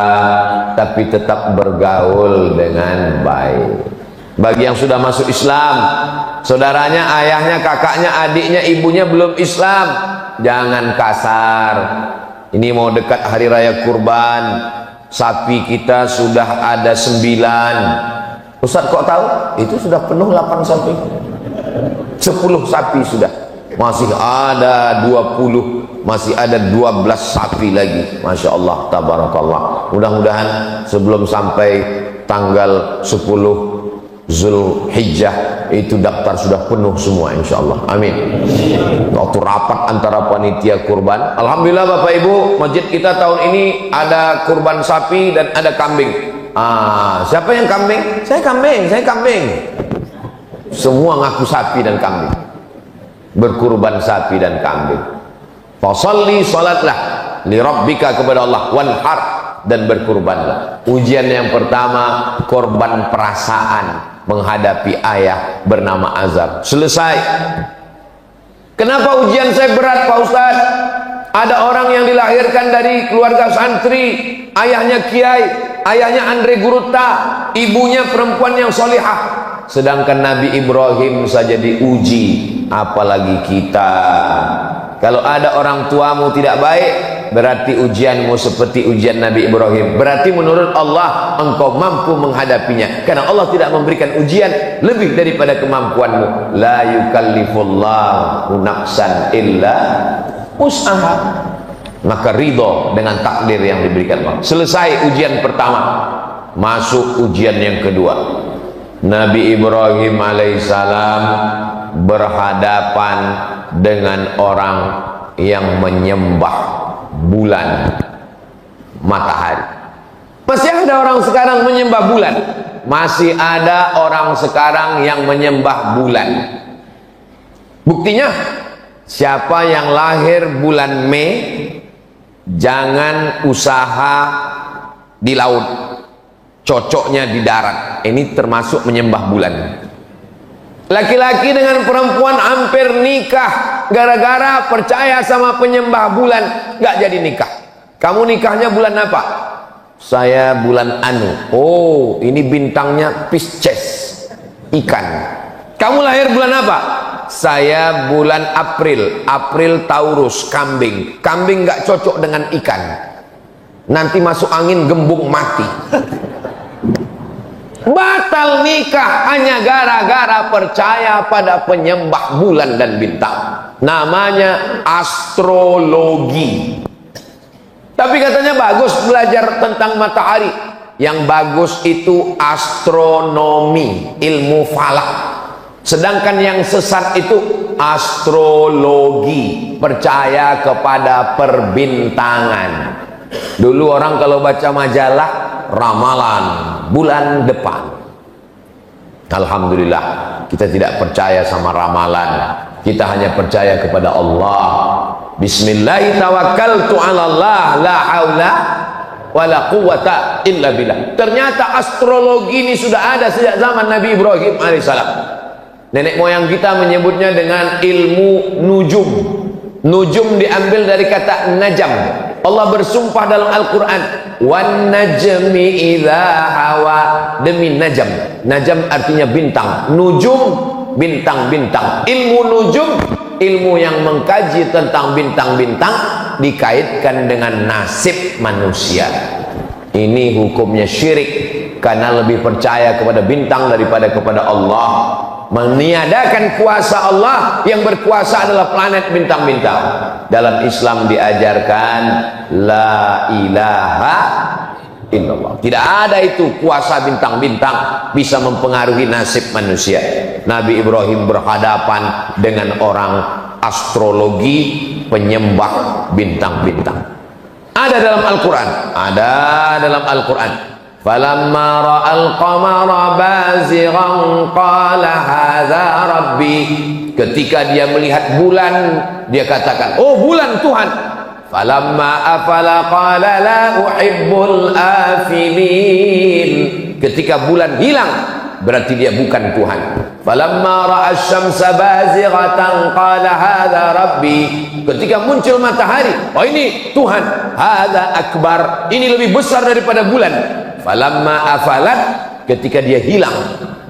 tapi tetap bergaul dengan baik. Bagi yang sudah masuk Islam, saudaranya, ayahnya, kakaknya, adiknya, ibunya belum Islam, jangan kasar. Ini mau dekat hari raya kurban, sapi kita sudah ada 9. Ustaz kok tahu? Itu sudah penuh 8 sapi, 10 sapi sudah, masih ada 20, masih ada 12 sapi lagi. Masya Allah, tabarakallah. Mudah-mudahan sebelum sampai tanggal 10 Zulhijjah itu daftar sudah penuh semua, insya Allah. Amin. Waktu rapat antara panitia kurban, alhamdulillah Bapak Ibu, masjid kita tahun ini ada kurban sapi dan ada kambing. Siapa yang kambing? Saya kambing, saya kambing. Semua ngaku sapi dan kambing, berkurban sapi dan kambing. Fasalli, salatlah li rabbika, kepada Allah, wanhar, dan berkurbanlah. Ujian yang pertama, korban perasaan menghadapi ayah bernama Azab. Selesai. Kenapa ujian saya berat Pak Ustaz? Ada orang yang dilahirkan dari keluarga santri, ayahnya kiai, ayahnya Andre Guruta, ibunya perempuan yang solihah. Sedangkan Nabi Ibrahim saja diuji, apalagi kita. Kalau ada orang tuamu tidak baik, berarti ujianmu seperti ujian Nabi Ibrahim. Berarti menurut Allah engkau mampu menghadapinya, karena Allah tidak memberikan ujian lebih daripada kemampuanmu. La yukallifullahu nafsan illa wus'aha. Maka ridho dengan takdir yang diberikan Allah. Selesai ujian pertama, masuk ujian yang kedua. Nabi Ibrahim alaihissalam berhadapan dengan orang yang menyembah bulan, matahari. Masih ada orang sekarang menyembah bulan. Masih ada orang sekarang yang menyembah bulan. Buktinya, siapa yang lahir bulan Mei, jangan usaha di laut, cocoknya di darat. Ini termasuk menyembah bulan. Laki-laki dengan perempuan hampir nikah gara-gara percaya sama penyembah bulan, nggak jadi nikah. Kamu nikahnya bulan apa? Saya bulan Anu. Oh, ini bintangnya Pisces, ikan. Kamu lahir bulan apa? Saya bulan April. April Taurus, kambing. Kambing nggak cocok dengan ikan. Nanti masuk angin gembung mati. Batal nikah hanya gara-gara percaya pada penyembah bulan dan bintang. Namanya astrologi. Tapi katanya bagus belajar tentang matahari. Yang bagus itu astronomi, ilmu falak. Sedangkan yang sesat itu astrologi, percaya kepada perbintangan. Dulu orang kalau baca majalah, ramalan bulan depan. Alhamdulillah, kita tidak percaya sama ramalan. Kita hanya percaya kepada Allah. Bismillahirrahmanirrahim. La haula wala quwata illa billah. Ternyata astrologi ini sudah ada sejak zaman Nabi Ibrahim alaihissalam. Nenek moyang kita menyebutnya dengan ilmu nujum. Nujum diambil dari kata najam. Allah bersumpah dalam Al-Quran, wan najmi idza hawa, demi najam. Najam artinya bintang, nujum bintang-bintang. Ilmu nujum, ilmu yang mengkaji tentang bintang-bintang, dikaitkan dengan nasib manusia. Ini hukumnya syirik, karena lebih percaya kepada bintang daripada kepada Allah. meniadakan kuasa Allah. Yang berkuasa adalah planet bintang-bintang. Dalam Islam diajarkan la ilaha illallah. Tidak ada itu kuasa bintang-bintang bisa mempengaruhi nasib manusia. Nabi Ibrahim berhadapan dengan orang astrologi, penyembah bintang-bintang. Ada dalam Al-Quran. Ada dalam Al-Quran. Falamma ra'al qamara bazighan qala hadza rabbi. Ketika dia melihat bulan, dia katakan, oh bulan Tuhan. Falamma afala qala la uhibbul afilin. Ketika bulan hilang, berarti dia bukan Tuhan. Falamma ra'a asy-syamsa bazighatan qala hadza rabbi. Ketika muncul matahari, oh ini Tuhan. Hadza akbar, ini lebih besar daripada bulan. Falamma afalat, ketika dia hilang,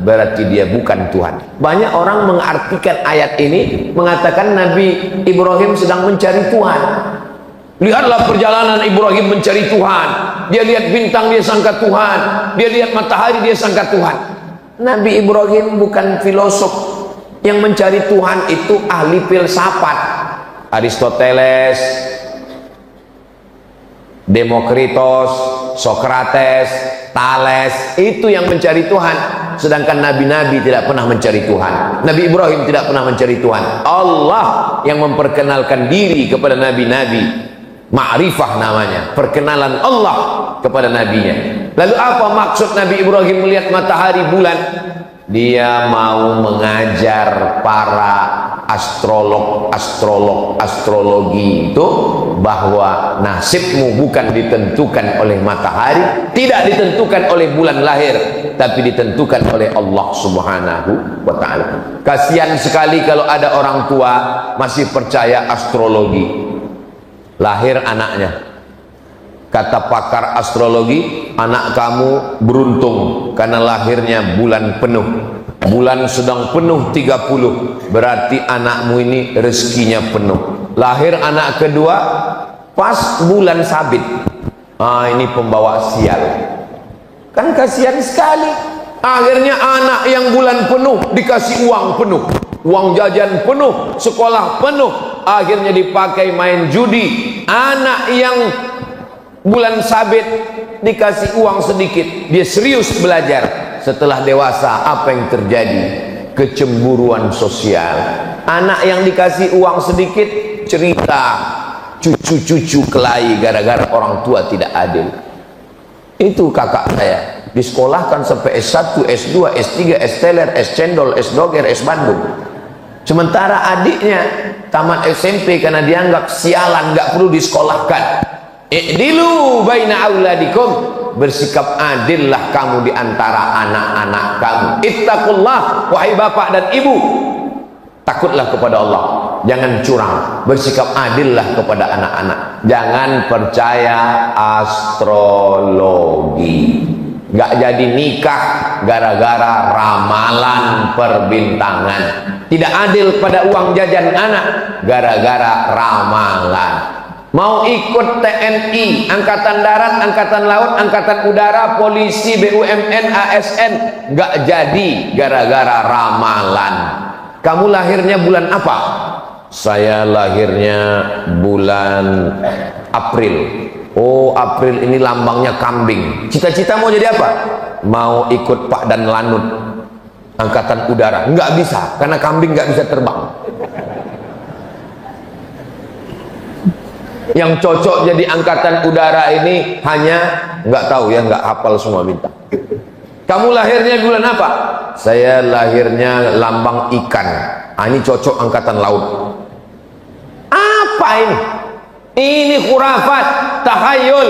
berarti dia bukan Tuhan. Banyak orang mengartikan ayat ini mengatakan Nabi Ibrahim sedang mencari Tuhan. Lihatlah perjalanan Ibrahim mencari Tuhan. Dia lihat bintang, dia sangka Tuhan. Dia lihat matahari, dia sangka Tuhan. Nabi Ibrahim bukan filosof. Yang mencari Tuhan itu ahli filsafat. Aristoteles, Demokritos, Sokrates, Thales, itu yang mencari Tuhan. Sedangkan nabi-nabi tidak pernah mencari Tuhan. Nabi Ibrahim tidak pernah mencari Tuhan. Allah yang memperkenalkan diri kepada nabi-nabi. Ma'rifah namanya, perkenalan Allah kepada nabinya. Lalu apa maksud Nabi Ibrahim melihat matahari bulan? Dia mau mengajar para astrologi itu bahwa nasibmu bukan ditentukan oleh matahari, tidak ditentukan oleh bulan lahir, tapi ditentukan oleh Allah Subhanahu wa ta'ala. Kasihan sekali kalau ada orang tua masih percaya astrologi. Lahir anaknya, kata pakar astrologi, anak kamu beruntung karena lahirnya bulan penuh. Bulan sedang penuh 30, berarti anakmu ini rezekinya penuh. Lahir anak kedua pas bulan sabit, ini pembawa sial. Kan kasihan sekali. Akhirnya anak yang bulan penuh dikasih uang penuh, uang jajan penuh, sekolah penuh, akhirnya dipakai main judi. Anak yang bulan sabit dikasih uang sedikit, dia serius belajar. Setelah dewasa, apa yang terjadi? Kecemburuan sosial. Anak yang dikasih uang sedikit cerita cucu-cucu kelahi gara-gara orang tua tidak adil. Itu kakak saya disekolahkan sampai S1, S2, S3, S teler, S cendol, S doger, S bandung. Sementara adiknya tamat SMP karena dianggap sialan, nggak perlu disekolahkan. I'dilu baina auladikum, bersikap adillah kamu di antara anak-anak kamu. Ittaqullah, wahai bapak dan ibu, takutlah kepada Allah, jangan curang, bersikap adillah kepada anak-anak, jangan percaya astrologi. Nggak jadi nikah gara-gara ramalan perbintangan. Tidak adil pada uang jajan anak gara-gara ramalan. Mau ikut TNI, Angkatan Darat, Angkatan Laut, Angkatan Udara, Polisi, BUMN, ASN, nggak jadi gara-gara ramalan. Kamu lahirnya bulan apa? Saya lahirnya bulan April. Oh, April ini lambangnya kambing. Cita-cita mau jadi apa? Mau ikut Pak Dan Lanut, Angkatan Udara. Nggak bisa, karena kambing nggak bisa terbang. Yang cocok jadi Angkatan Udara ini hanya, nggak tahu ya, nggak hafal semua bintang. Kamu lahirnya bulan apa? Saya lahirnya lambang ikan. Ini cocok Angkatan Laut. Apa ini? Ini khurafat, tahayul,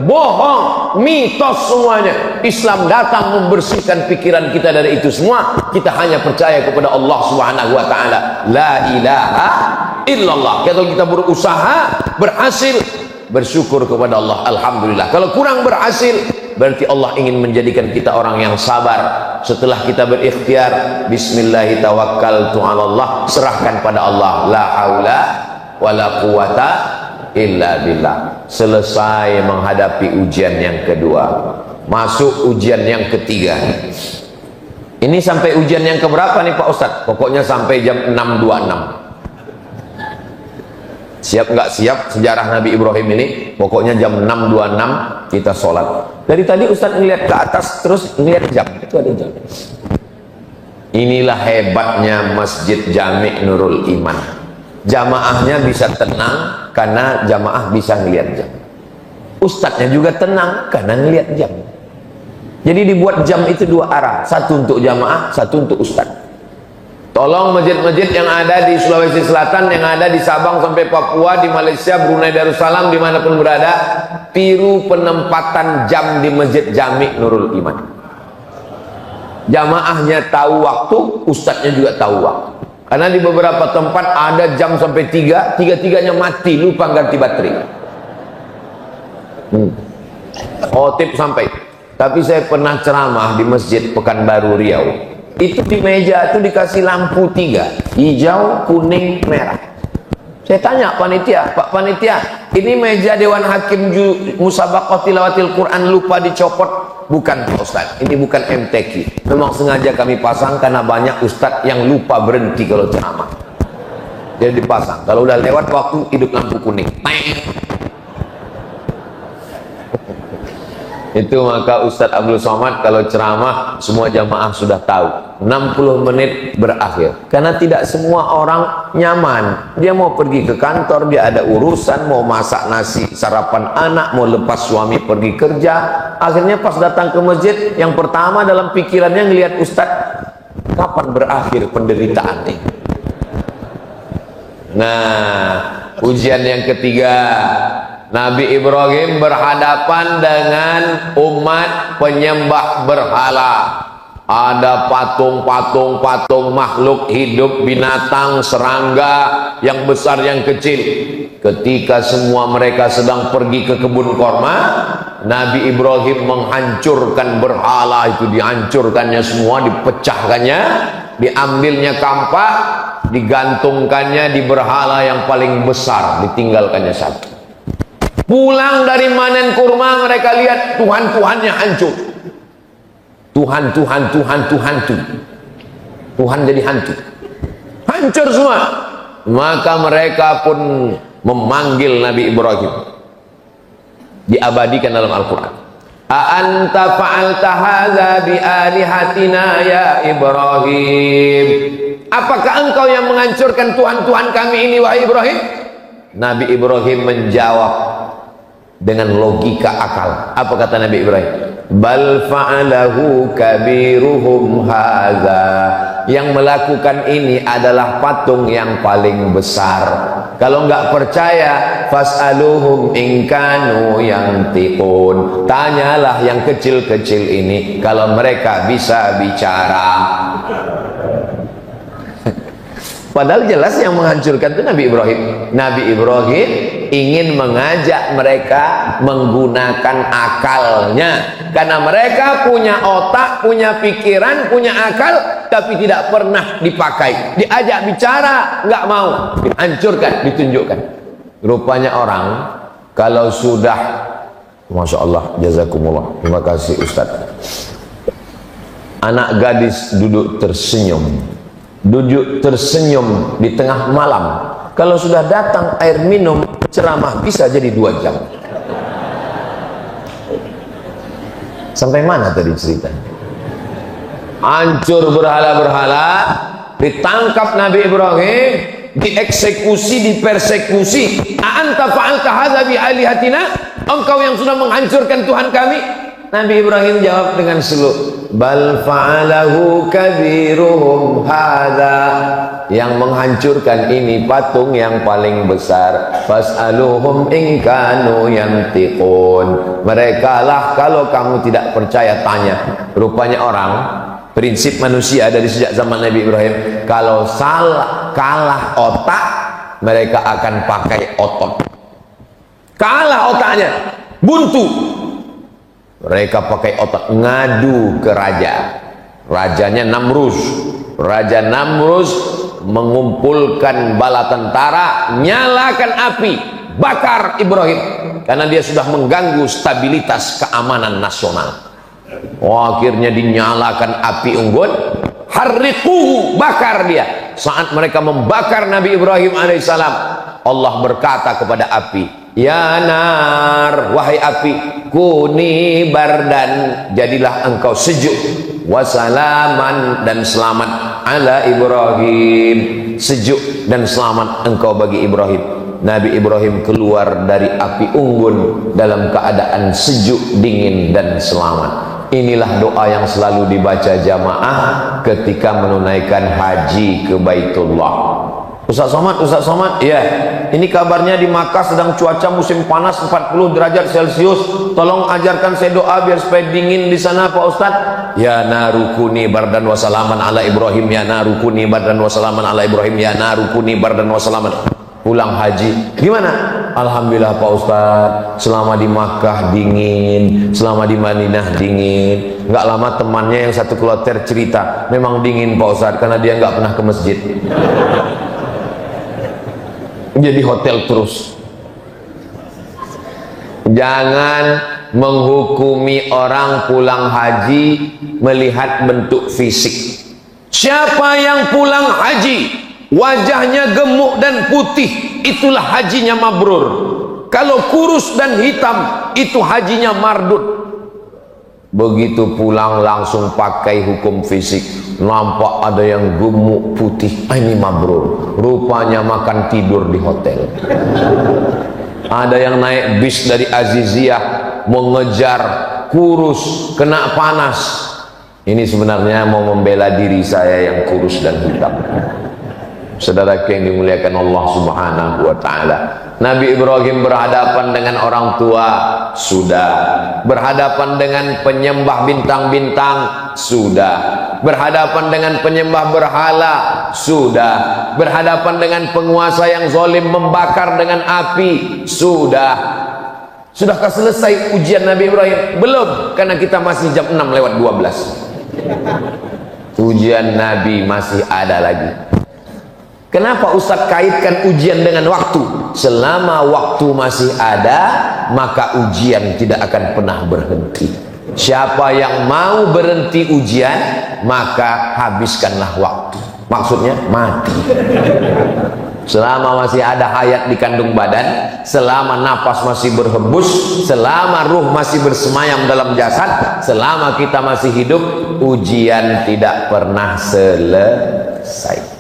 bohong, mitos semuanya. Islam datang membersihkan pikiran kita dari itu semua. Kita hanya percaya kepada Allah Subhanahu wa ta'ala. La ilaha illallah. Kalau kita berusaha berhasil, bersyukur kepada Allah, alhamdulillah. Kalau kurang berhasil, berarti Allah ingin menjadikan kita orang yang sabar. Setelah kita berikhtiar, bismillahi tawakkaltu 'alallah, serahkan pada Allah. La haula wala quwata illa billah. Selesai menghadapi ujian yang kedua, masuk ujian yang ketiga. Ini sampai ujian yang keberapa nih Pak Ustadz? Pokoknya sampai jam 6.26. Siap nggak siap sejarah Nabi Ibrahim ini? Pokoknya jam 6.26 kita sholat. Dari tadi Ustadz ngeliat ke atas terus ngeliat jam. Itu ada jam. Inilah hebatnya Masjid Jami' Nurul Iman. Jamaahnya bisa tenang karena jamaah bisa ngeliat jam. Ustadznya juga tenang karena ngeliat jam. Jadi dibuat jam itu dua arah, satu untuk jamaah, satu untuk ustadz. Tolong masjid-masjid yang ada di Sulawesi Selatan, yang ada di Sabang sampai Papua, di Malaysia, Brunei Darussalam, dimanapun berada, tiru penempatan jam di Masjid Jami' Nurul Iman. Jamaahnya tahu waktu, ustadznya juga tahu waktu. Karena di beberapa tempat ada jam sampai 3, tiga-tiganya mati, lupa ganti baterai. Khotib sampai. Tapi saya pernah ceramah di Masjid Pekanbaru Riau. Itu di meja itu dikasih lampu 3, hijau, kuning, merah. Saya tanya panitia, Pak panitia, ini meja Dewan Hakim Musabaqah Tilawatil Quran lupa dicopot? Bukan Pak Ustadz, ini bukan MTQ. Memang sengaja kami pasang karena banyak ustadz yang lupa berhenti kalau ceramah. Jadi dipasang. Kalau udah lewat waktu hidup lampu kuning. Itu maka Ustadz Abdul Somad kalau ceramah semua jamaah sudah tahu 60 menit berakhir. Karena tidak semua orang nyaman. Dia mau pergi ke kantor, dia ada urusan, mau masak nasi sarapan anak, mau lepas suami pergi kerja. Akhirnya pas datang ke masjid, yang pertama dalam pikirannya ngelihat Ustadz, kapan berakhir penderitaan ini? Nah, ujian yang ketiga, Nabi Ibrahim berhadapan dengan umat penyembah berhala. Ada patung makhluk hidup, binatang, serangga, yang besar yang kecil. Ketika semua mereka sedang pergi ke kebun korma, Nabi Ibrahim menghancurkan berhala itu, dihancurkannya semua, dipecahkannya, diambilnya kampak, digantungkannya di berhala yang paling besar, ditinggalkannya satu. Pulang dari manen kurma, mereka lihat Tuhan-Tuhannya hancur. Tuhan jadi hantu. Hancur semua. Maka mereka pun memanggil Nabi Ibrahim. Diabadikan dalam Al-Quran. A'anta fa'alta hadza bi alihatina ya Ibrahim. Apakah engkau yang menghancurkan Tuhan-Tuhan kami ini wahai Ibrahim? Nabi Ibrahim menjawab dengan logika akal. Apa kata Nabi Ibrahim? Bal fa'alahu kabiruhum hadza. Yang melakukan ini adalah patung yang paling besar. Kalau nggak percaya, fas'aluhum in kanu yantiqun. Tanyalah yang kecil-kecil ini kalau mereka bisa bicara. Padahal jelas yang menghancurkan itu Nabi Ibrahim. Nabi Ibrahim ingin mengajak mereka menggunakan akalnya. Karena mereka punya otak, punya pikiran, punya akal, tapi tidak pernah dipakai. Diajak bicara, nggak mau. Dihancurkan, ditunjukkan. Rupanya orang, kalau sudah, Masya Allah, jazakumullah, terima kasih Ustaz. Anak gadis duduk tersenyum. Duduk tersenyum di tengah malam. Kalau sudah datang air minum, ceramah bisa jadi 2 jam. Sampai mana tadi ceritanya? Hancur berhala-berhala, ditangkap Nabi Ibrahim, dieksekusi, dipersekusi. A'anta fa'alta hadza bi alihatina? Engkau yang sudah menghancurkan Tuhan kami? Nabi Ibrahim jawab dengan slow, bal fa'alahu kabiruhum hadza. Yang menghancurkan ini patung yang paling besar. Fas'aluhum in kanu yantiqun. Mereka lah, kalau kamu tidak percaya tanya. Rupanya orang, prinsip manusia dari sejak zaman Nabi Ibrahim, kalau kalah otak, mereka akan pakai otot. Kalah otaknya, buntu, mereka pakai otak, ngadu ke raja. Rajanya Namrus. Raja Namrus mengumpulkan bala tentara, nyalakan api, bakar Ibrahim, karena dia sudah mengganggu stabilitas keamanan nasional. Akhirnya dinyalakan api unggun, harriquhu, bakar dia. Saat mereka membakar Nabi Ibrahim alaihissalam, Allah berkata kepada api, ya nar, wahai api, kuni bardan, jadilah engkau sejuk, wasalaman, dan selamat, ala Ibrahim, sejuk dan selamat engkau bagi Ibrahim. Nabi Ibrahim keluar dari api unggun dalam keadaan sejuk, dingin, dan selamat. Inilah doa yang selalu dibaca jamaah ketika menunaikan haji ke Baitullah. Ustaz Somad, ya, ini kabarnya di Makkah sedang cuaca musim panas 40 derajat Celcius. Tolong ajarkan saya doa biar supaya dingin di sana Pak Ustaz. Ya narukuni bardan wasalaman ala Ibrahim, ya narukuni bardan wasalaman ala Ibrahim, ya narukuni bardan wasalaman. Pulang haji, gimana? Alhamdulillah Pak Ustaz, selama di Makkah dingin, selama di Madinah dingin. Nggak lama temannya yang satu kloter cerita, memang dingin Pak Ustaz karena dia nggak pernah ke masjid. Jadi hotel terus. Jangan menghukumi orang pulang haji melihat bentuk fisik. Siapa yang pulang haji wajahnya gemuk dan putih, itulah hajinya mabrur. Kalau kurus dan hitam, itu hajinya mardud. Begitu pulang langsung pakai hukum fisik, nampak ada yang gemuk putih, ini mabrur. Rupanya makan tidur di hotel. Ada yang naik bis dari Aziziyah mengejar kurus, kena panas. Ini sebenarnya mau membela diri saya yang kurus dan hitam. Saudara yang dimuliakan Allah Subhanahu wa ta'ala, Nabi Ibrahim berhadapan dengan orang tua, sudah. Berhadapan dengan penyembah bintang-bintang, sudah. Berhadapan dengan penyembah berhala, sudah. Berhadapan dengan penguasa yang zalim membakar dengan api, sudah. Sudahkah selesai ujian Nabi Ibrahim? Belum, karena kita masih jam 6:12. Ujian Nabi masih ada lagi. Kenapa Ustaz kaitkan ujian dengan waktu? Selama waktu masih ada, maka ujian tidak akan pernah berhenti. Siapa yang mau berhenti ujian, maka habiskanlah waktu. Maksudnya mati. Selama masih ada hayat di kandung badan, selama napas masih berhembus, selama ruh masih bersemayam dalam jasad, selama kita masih hidup, ujian tidak pernah selesai.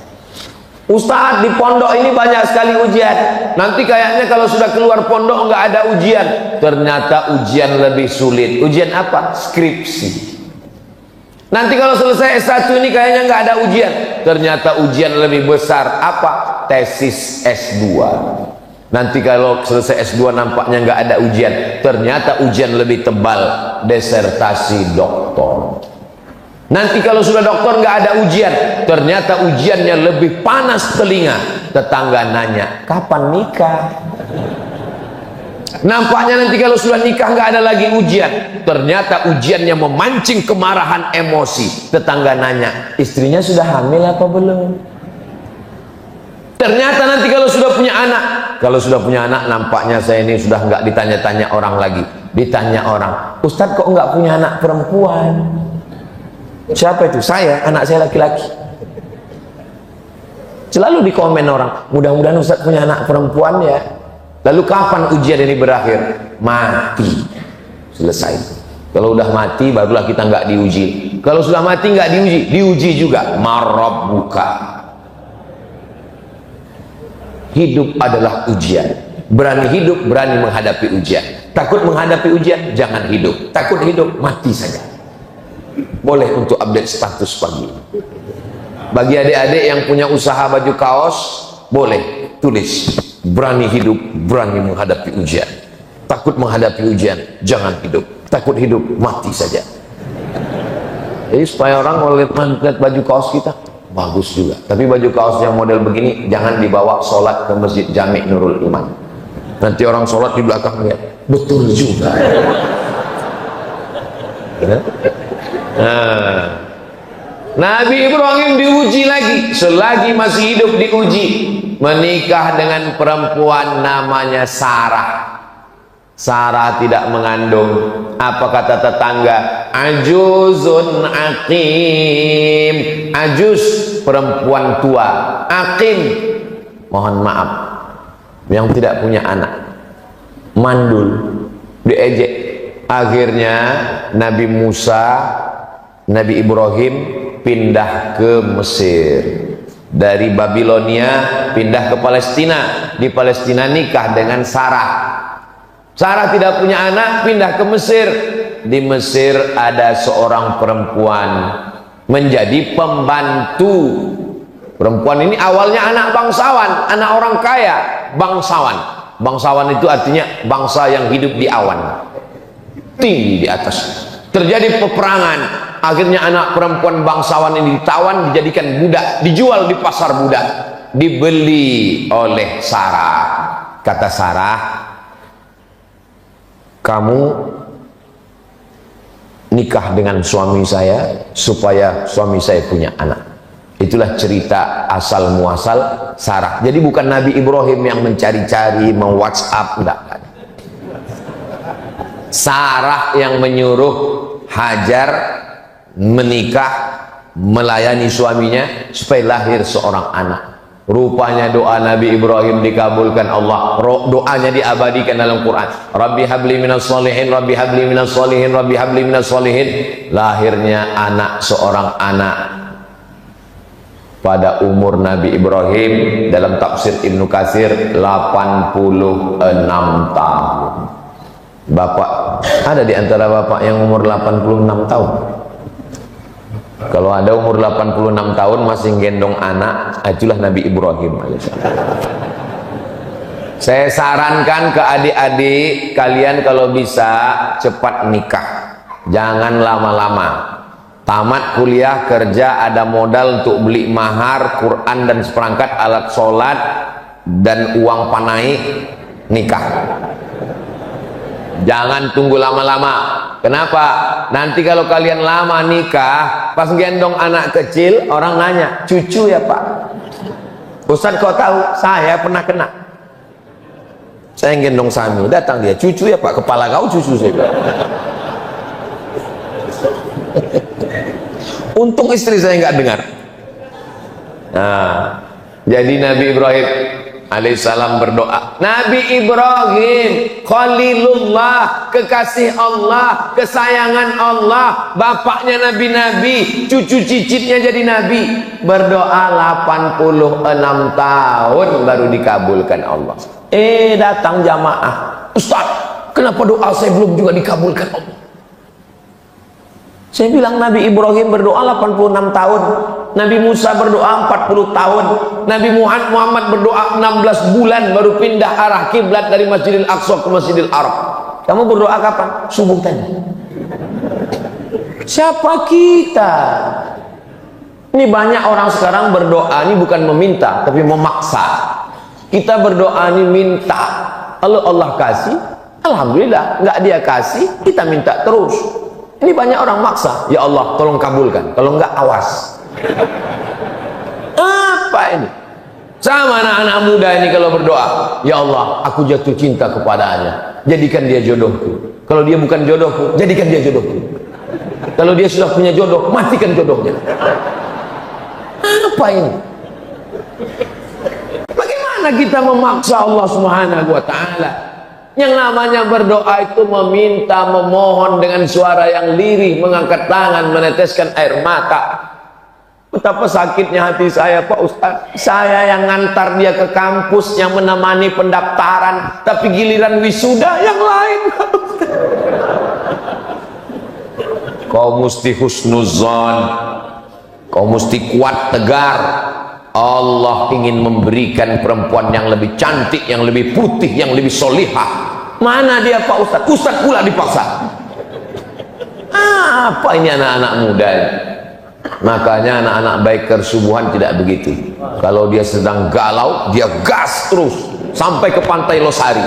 Ustaz, di pondok ini banyak sekali ujian. Nanti kayaknya kalau sudah keluar pondok nggak ada ujian. Ternyata ujian lebih sulit. Ujian apa? Skripsi. Nanti kalau selesai S1 ini kayaknya nggak ada ujian. Ternyata ujian lebih besar. Apa? Tesis S2. Nanti kalau selesai S2 nampaknya nggak ada ujian. Ternyata ujian lebih tebal. Disertasi doktor. Nanti kalau sudah doktor nggak ada ujian, ternyata ujiannya lebih panas telinga. Tetangga nanya, kapan nikah? Nampaknya nanti kalau sudah nikah nggak ada lagi ujian, ternyata ujiannya memancing kemarahan emosi. Tetangga nanya, istrinya sudah hamil apa belum? Ternyata nanti kalau sudah punya anak, nampaknya saya ini sudah nggak ditanya-tanya orang lagi. Ditanya orang, Ustadz kok nggak punya anak perempuan? Siapa itu? Saya, anak saya laki-laki. Selalu di komen orang, mudah-mudahan Ustaz punya anak perempuan ya. Lalu kapan ujian ini berakhir? Mati. Selesai. Kalau udah mati barulah kita nggak diuji. Kalau sudah mati nggak diuji juga. Marabbuka. Hidup adalah ujian. Berani hidup, berani menghadapi ujian. Takut menghadapi ujian, jangan hidup. Takut hidup, mati saja. Boleh untuk update status pagi. Bagi adik-adik yang punya usaha baju kaos, boleh tulis berani hidup, berani menghadapi ujian. Takut menghadapi ujian, jangan hidup. Takut hidup, mati saja. Jadi supaya orang kalau lihat baju kaos kita bagus juga. Tapi baju kaos yang model begini jangan dibawa sholat ke masjid Jami' Nurul Iman. Nanti orang sholat di belakang lihat, betul juga. Nah, Nabi Ibrahim diuji lagi. Selagi masih hidup diuji. Menikah dengan perempuan namanya Sarah. Sarah tidak mengandung. Apa kata tetangga? Ajuzun aqim. Ajuz, perempuan tua. Aqim, mohon maaf, yang tidak punya anak. Mandul, diejek. Akhirnya Nabi Musa, Nabi Ibrahim pindah ke Mesir. Dari Babilonia pindah ke Palestina. Di Palestina nikah dengan Sarah. Sarah tidak punya anak, pindah ke Mesir. Di Mesir ada seorang perempuan menjadi pembantu. Perempuan ini awalnya anak bangsawan, anak orang kaya, bangsawan. Bangsawan itu artinya bangsa yang hidup di awan, tinggi di atas. Terjadi peperangan, akhirnya anak perempuan bangsawan ini ditawan, dijadikan budak, dijual di pasar budak, dibeli oleh Sarah. Kata Sarah, kamu nikah dengan suami saya supaya suami saya punya anak. Itulah cerita asal muasal Sarah. Jadi bukan Nabi Ibrahim yang mencari-cari, WhatsApp, enggak. Sarah yang menyuruh Hajar menikah, melayani suaminya supaya lahir seorang anak. Rupanya doa Nabi Ibrahim dikabulkan Allah. Doanya diabadikan dalam Quran. Rabbi habli minas solihin, Rabbi habli minas solihin, Rabbi habli minas solihin. Lahirnya anak, seorang anak pada umur Nabi Ibrahim, dalam tafsir Ibnu Katsir 86 tahun. Bapak, ada di antara bapak yang umur 86 tahun? Kalau ada umur 86 tahun masih gendong anak, itulah Nabi Ibrahim alaihissalam. Saya sarankan ke adik-adik kalian kalau bisa cepat nikah, jangan lama-lama. Tamat kuliah, kerja, ada modal untuk beli mahar, Quran dan seperangkat alat sholat dan uang panai, nikah. Jangan tunggu lama-lama. Kenapa? Nanti kalau kalian lama nikah, pas gendong anak kecil, orang nanya, cucu ya Pak? Ustaz kau tahu? Saya pernah kena. Saya gendong Sami, datang dia, cucu ya Pak? Kepala kau cucu saya bilang. Untung istri saya nggak dengar. Nah, jadi Nabi Ibrahim alaihissalam berdoa. Nabi Ibrahim Khalilullah, kekasih Allah, kesayangan Allah, bapaknya nabi-nabi, cucu cicitnya jadi nabi, berdoa 86 tahun baru dikabulkan Allah. Datang jamaah, Ustaz, kenapa doa saya belum juga dikabulkan Allah? Saya bilang Nabi Ibrahim berdoa 86 tahun, Nabi Musa berdoa 40 tahun, Nabi Muhammad berdoa 16 bulan baru pindah arah kiblat dari Masjidil Aqsa ke Masjidil Arab. Kamu berdoa kapan? Subuh tadi. Siapa kita? Ini banyak orang sekarang berdoa ini bukan meminta tapi memaksa. Kita berdoa ini minta, kalau Allah kasih, alhamdulillah. Nggak dia kasih, kita minta terus. Ini banyak orang maksa, ya Allah tolong kabulkan, kalau enggak awas. Apa ini? Sama anak-anak muda ini kalau berdoa, ya Allah aku jatuh cinta kepadanya, jadikan dia jodohku. Kalau dia bukan jodohku, jadikan dia jodohku. Kalau dia sudah punya jodoh, matikan jodohnya. Apa ini? Bagaimana kita memaksa Allah Subhanahu wa ta'ala? Yang namanya berdoa itu meminta, memohon dengan suara yang lirih, mengangkat tangan, meneteskan air mata. Betapa sakitnya hati saya, Pak Ustaz. Saya yang ngantar dia ke kampus, yang menemani pendaftaran, tapi giliran wisuda yang lain. Kau mesti husnuzon, kau mesti kuat tegar. Allah ingin memberikan perempuan yang lebih cantik, yang lebih putih, yang lebih solihah. Mana dia Pak Ustaz? Ustaz pula dipaksa. Apa ini anak-anak muda ini? Makanya anak-anak biker subuhan tidak begitu. Kalau dia sedang galau, dia gas terus sampai ke pantai Losari.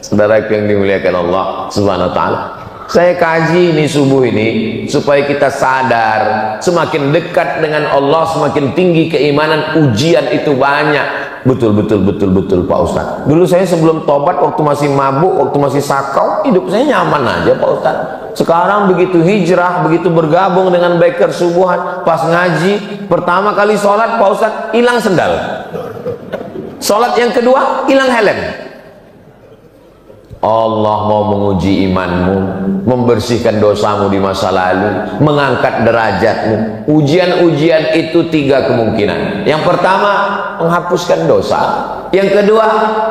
Saudara yang dimuliakan Allah Subhanahu wa ta'ala, Saya kaji ini subuh ini supaya kita sadar, semakin dekat dengan Allah semakin tinggi keimanan, ujian itu banyak. Betul Pak Ustadz. Dulu saya sebelum tobat, waktu masih mabuk, waktu masih sakau, hidup saya nyaman aja Pak Ustadz. Sekarang begitu hijrah, begitu bergabung dengan biker subuhan, pas ngaji, pertama kali sholat Pak Ustadz hilang sendal, sholat yang kedua hilang helm. Allah mau menguji imanmu, membersihkan dosamu di masa lalu, mengangkat derajatmu. Ujian-ujian itu 3 kemungkinan. Yang pertama, menghapuskan dosa. Yang kedua,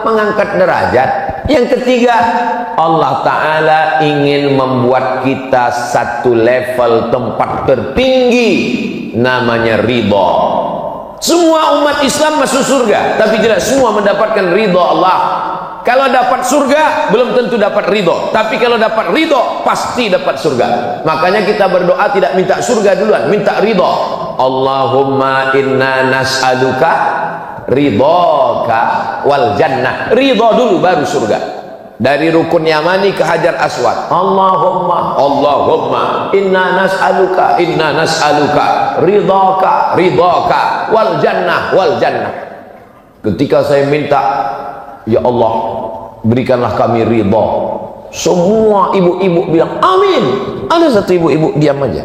mengangkat derajat. Yang ketiga, Allah Ta'ala ingin membuat kita satu level tempat tertinggi, namanya ridha. Semua umat Islam masuk surga, tapi tidak semua mendapatkan ridha Allah. Kalau dapat surga belum tentu dapat ridho, tapi kalau dapat ridho pasti dapat surga. Makanya kita berdoa tidak minta surga duluan, minta ridho. Allahumma inna nas'aluka ridhoka wal jannah. Ridho dulu baru surga. Dari rukun Yamani ke Hajar Aswad, Allahumma inna nas'aluka ridhoka wal jannah. Ketika saya minta, ya Allah, berikanlah kami ridha. Semua ibu-ibu bilang amin. Ada satu ibu-ibu diam aja.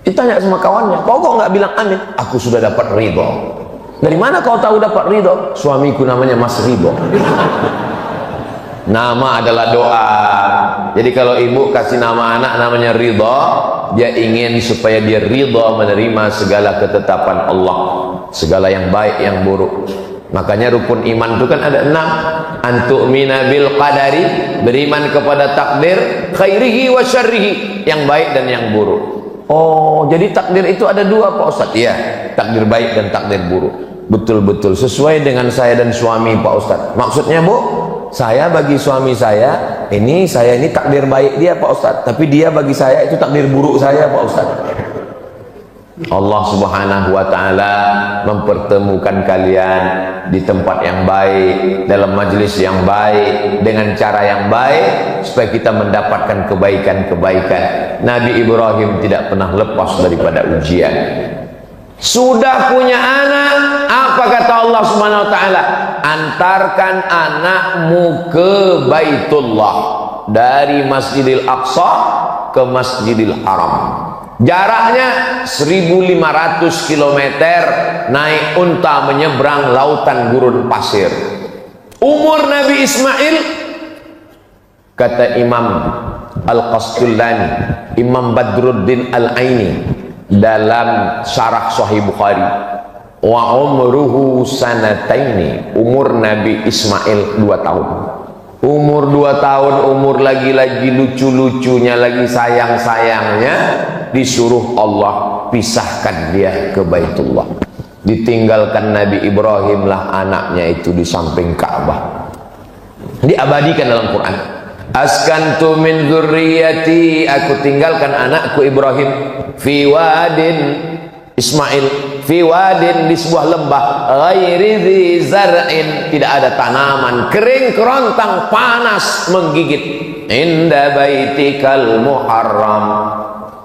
Ditanya sama kawannya, kau kok nggak bilang amin? Aku sudah dapat ridha. Dari mana kau tahu dapat ridha? Suamiku namanya Mas Ridho. Nama adalah doa. Jadi kalau ibu kasih nama anak namanya ridha, dia ingin supaya dia ridha menerima segala ketetapan Allah, segala yang baik yang buruk. Makanya rukun iman itu kan ada 6. Antu'mina bil qadari, beriman kepada takdir, khairihi wa syarrihi, yang baik dan yang buruk. Oh, jadi takdir itu ada 2 Pak Ustadz? Iya, takdir baik dan takdir buruk. Betul-betul sesuai dengan saya dan suami Pak Ustadz. Maksudnya Bu, saya bagi suami saya ini takdir baik dia Pak Ustadz, tapi dia bagi saya itu takdir buruk saya Pak Ustadz. Allah Subhanahu wa Ta'ala mempertemukan kalian di tempat yang baik, dalam majelis yang baik, dengan cara yang baik, supaya kita mendapatkan kebaikan-kebaikan. Nabi Ibrahim tidak pernah lepas daripada ujian. Sudah punya anak, apa kata Allah Subhanahu wa Ta'ala? Antarkan anakmu ke Baitullah, dari Masjidil Aqsa ke Masjidil Haram. Jaraknya 1500 km, naik unta menyeberang lautan gurun pasir. Umur Nabi Ismail, kata Imam Al-Qastullani, Imam Badruddin Al-Aini dalam syarah Sahih Bukhari, wa umruhu sanataini, umur Nabi Ismail 2 tahun. Umur 2 tahun, umur lagi-lagi lucu-lucunya, lagi sayang-sayangnya, disuruh Allah pisahkan dia ke Baitullah. Ditinggalkan Nabi Ibrahim lah anaknya itu di samping Ka'bah. Diabadikan dalam Quran. Askantu min dzurriyyati, aku tinggalkan anakku Ibrahim fi wadin, Ismail fi wadin, di sebuah lembah, ghairi dzi zar'in, tidak ada tanaman, kering kerontang, panas menggigit, inda baitikal muharram.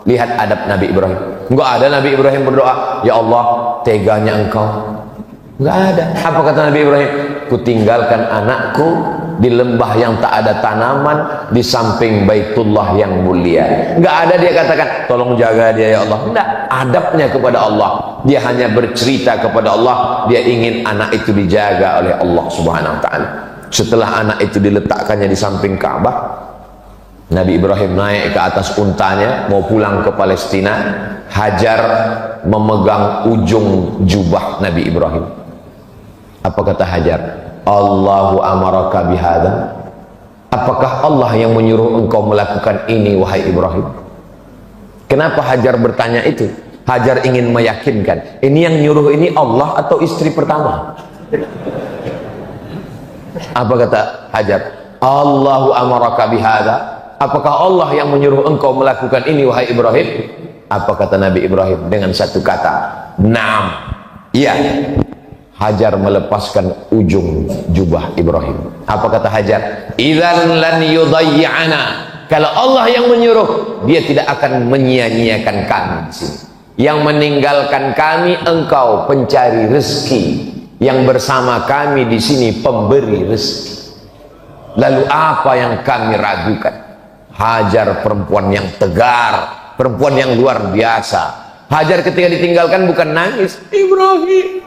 Lihat adab Nabi Ibrahim. Enggak ada Nabi Ibrahim berdoa, ya Allah teganya engkau. Enggak ada. Apa kata Nabi Ibrahim? Kutinggalkan anakku di lembah yang tak ada tanaman, di samping Baitullah yang mulia. Enggak ada dia katakan tolong jaga dia ya Allah. Enggak, adabnya kepada Allah. Dia hanya bercerita kepada Allah, dia ingin anak itu dijaga oleh Allah Subhanahu wa Ta'ala. Setelah anak itu diletakkannya di samping Ka'bah, Nabi Ibrahim naik ke atas untanya mau pulang ke Palestina. Hajar memegang ujung jubah Nabi Ibrahim. Apa kata Hajar? Allahu amaraka bihadza, apakah Allah yang menyuruh engkau melakukan ini wahai Ibrahim? Kenapa Hajar bertanya itu? Hajar ingin meyakinkan, ini yang nyuruh ini Allah atau istri pertama? Apa kata Hajar? Allahu amaraka bihadza, apakah Allah yang menyuruh engkau melakukan ini wahai Ibrahim? Apa kata Nabi Ibrahim dengan satu kata? Naam, iya. Hajar melepaskan ujung jubah Ibrahim. Apa kata Hajar? Idzan lan yudayyi'ana, Kalau Allah yang menyuruh, dia tidak akan menyia-nyiakan kami di sini. Yang meninggalkan kami engkau pencari rezeki, yang bersama kami di sini pemberi rezeki. Lalu apa yang kami ragukan? Hajar perempuan yang tegar, perempuan yang luar biasa. Hajar ketika ditinggalkan bukan nangis, Ibrahim.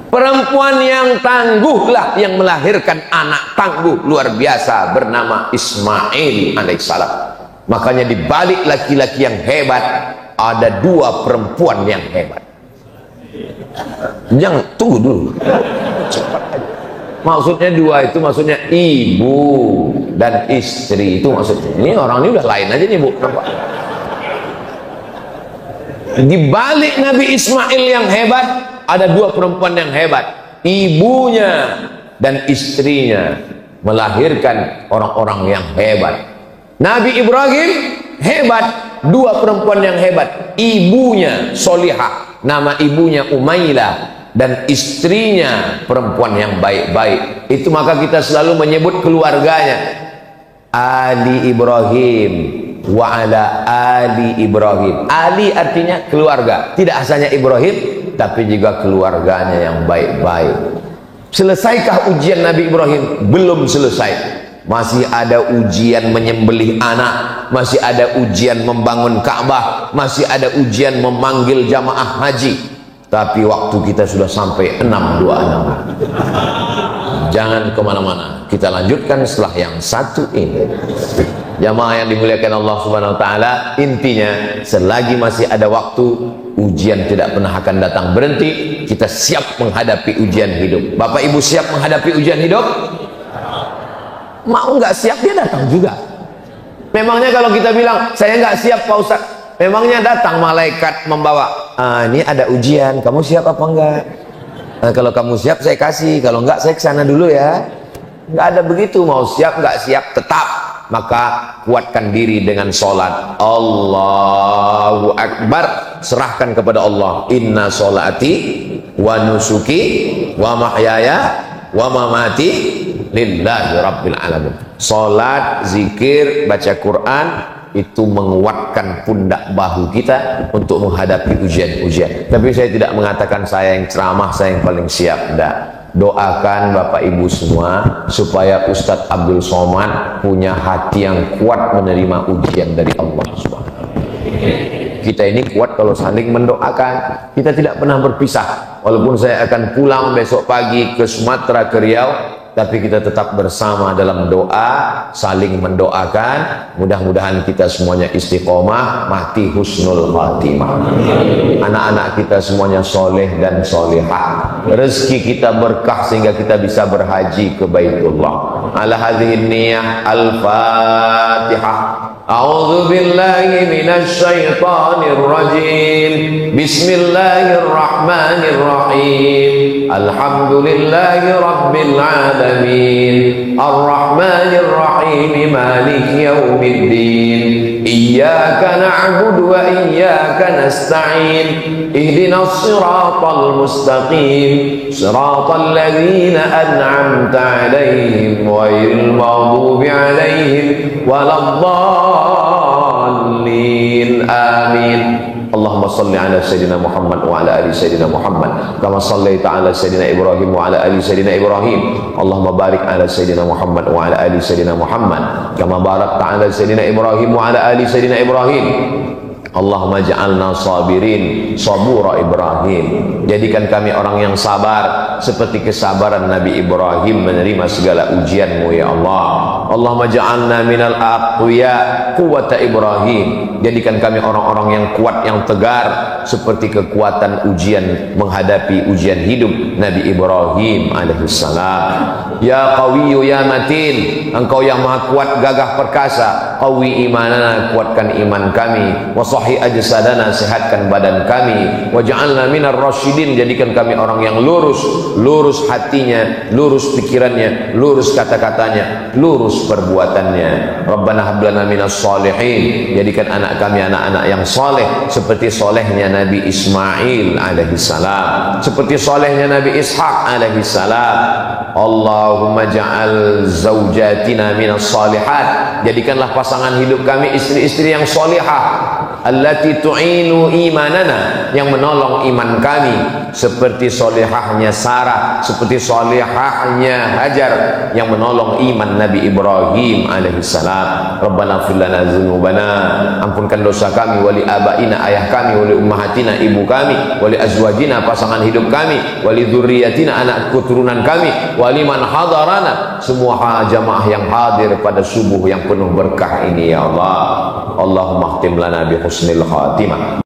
Perempuan yang tangguhlah yang melahirkan anak tangguh luar biasa bernama Ismail alaihissalam. Makanya di balik laki-laki yang hebat ada dua perempuan yang hebat. Jangan tunggu dulu. Cepat aja. Maksudnya dua itu maksudnya ibu dan istri, itu maksudnya. Ini orang ini udah lain aja nih, Bu. Nampak? Di balik Nabi Ismail yang hebat ada dua perempuan yang hebat, ibunya dan istrinya melahirkan orang-orang yang hebat. Nabi Ibrahim hebat, dua perempuan yang hebat, ibunya solihah, nama ibunya Umailah, dan istrinya perempuan yang baik-baik. Itu maka kita selalu menyebut keluarganya Ali Ibrahim wa ala Ali Ibrahim. Ali artinya keluarga, tidak hanya Ibrahim tapi juga keluarganya yang baik-baik. Selesaikah ujian Nabi Ibrahim? Belum selesai. Masih ada ujian menyembelih anak, masih ada ujian membangun Ka'bah, masih ada ujian memanggil jamaah haji. Tapi waktu kita sudah sampai 626. Jangan kemana-mana, kita lanjutkan setelah yang satu ini. Jamaah yang dimuliakan Allah Subhanahu Wa Taala, intinya selagi masih ada waktu, ujian tidak pernah akan datang berhenti. Kita siap menghadapi ujian hidup. Bapak Ibu siap menghadapi ujian hidup? Mau nggak siap dia datang juga. Memangnya kalau kita bilang saya nggak siap Pak Ustaz, memangnya datang malaikat membawa, ini ada ujian, kamu siap apa enggak? Kalau kamu siap saya kasih, kalau enggak saya kesana dulu ya. Nggak ada begitu, mau siap nggak siap tetap. Maka kuatkan diri dengan sholat. Allahu Akbar, serahkan kepada Allah. Inna sholati wa nusuki wa mahyaya wa mamati lillahi rabbil alamin. Sholat, zikir, baca Quran itu menguatkan pundak bahu kita untuk menghadapi ujian-ujian. Tapi saya tidak mengatakan saya yang ceramah, saya yang paling siap. Tidak. Doakan Bapak Ibu semua supaya Ustadz Abdul Somad punya hati yang kuat menerima ujian dari Allah Subhanahu. Kita ini kuat kalau saling mendoakan. Kita tidak pernah berpisah. Walaupun saya akan pulang besok pagi ke Sumatera, ke Riau, tapi kita tetap bersama dalam doa, saling mendoakan. Mudah-mudahan kita semuanya istiqomah, mati husnul khatimah. Anak-anak kita semuanya soleh dan solehah. Rezeki kita berkah sehingga kita bisa berhaji ke Baitullah. Ala hadhihi niyah al-Fatihah. A'udzu billahi minasy syaithanir rajim. Bismillahirrahmanirrahim. Alhamdulillahi rabbil alamin. Arrahmanir rahim. Maliki yaumiddin. Iyyaka na'budu wa iyyaka nasta'in. Ihdinas siratal mustaqim. Siratal ladzina an'amta 'alaihim ghairil maghdubi 'alaihim waladdallin. Amin. Allahumma salli ala Sayyidina Muhammad wa ala ali Sayyidina Muhammad kama sallaita ala Sayyidina Ibrahim wa ala ali Sayyidina Ibrahim. Allahumma barik ala Sayyidina Muhammad wa ala ali Sayyidina Muhammad kama barakta ala Sayyidina Ibrahim wa ala ali Sayyidina Ibrahim. Allahumma ja'alna sabirin sabura Ibrahim. Jadikan kami orang yang sabar seperti kesabaran Nabi Ibrahim menerima segala ujian-Mu ya Allah. Allahumma ja'alna minal aqwiya quwwata Ibrahim. Jadikan kami orang-orang yang kuat, yang tegar seperti kekuatan ujian menghadapi ujian hidup Nabi Ibrahim alaihissalam. Ya Qawiyyu ya Matin, Engkau yang maha kuat, gagah perkasa. Qawi imanana, kuatkan iman kami. Wa sahih ajsadana, sehatkan badan kami. Wa ja'alna minar rasyidin, jadikan kami orang yang lurus, lurus hatinya, lurus pikirannya, lurus kata-katanya, lurus lurus perbuatannya. Rabbana hab lana minas sholihin, jadikan anak kami anak-anak yang soleh seperti solehnya Nabi Ismail alaihi salam, seperti solehnya Nabi Ishaq alaihi salam. Allahumma ja'al zaujatina minas sholihat, jadikanlah pasangan hidup kami istri-istri yang solihah, allati tu'inu imanana, yang menolong iman kami, seperti solihahnya Sarah, seperti solihahnya Hajar yang menolong iman Nabi Ibrahim alaihissalam. Rabbana fir lana dzunubana, ampunkan dosa kami, wali abaina, ayah kami, wali ummahatina, ibu kami, wali azwajina, pasangan hidup kami, wali dzurriyyatina, anak keturunan kami, wali man hadarana, semua jamaah yang hadir pada subuh yang penuh berkah ini ya Allah. Allahumma khtim lana bi husnil khatimah.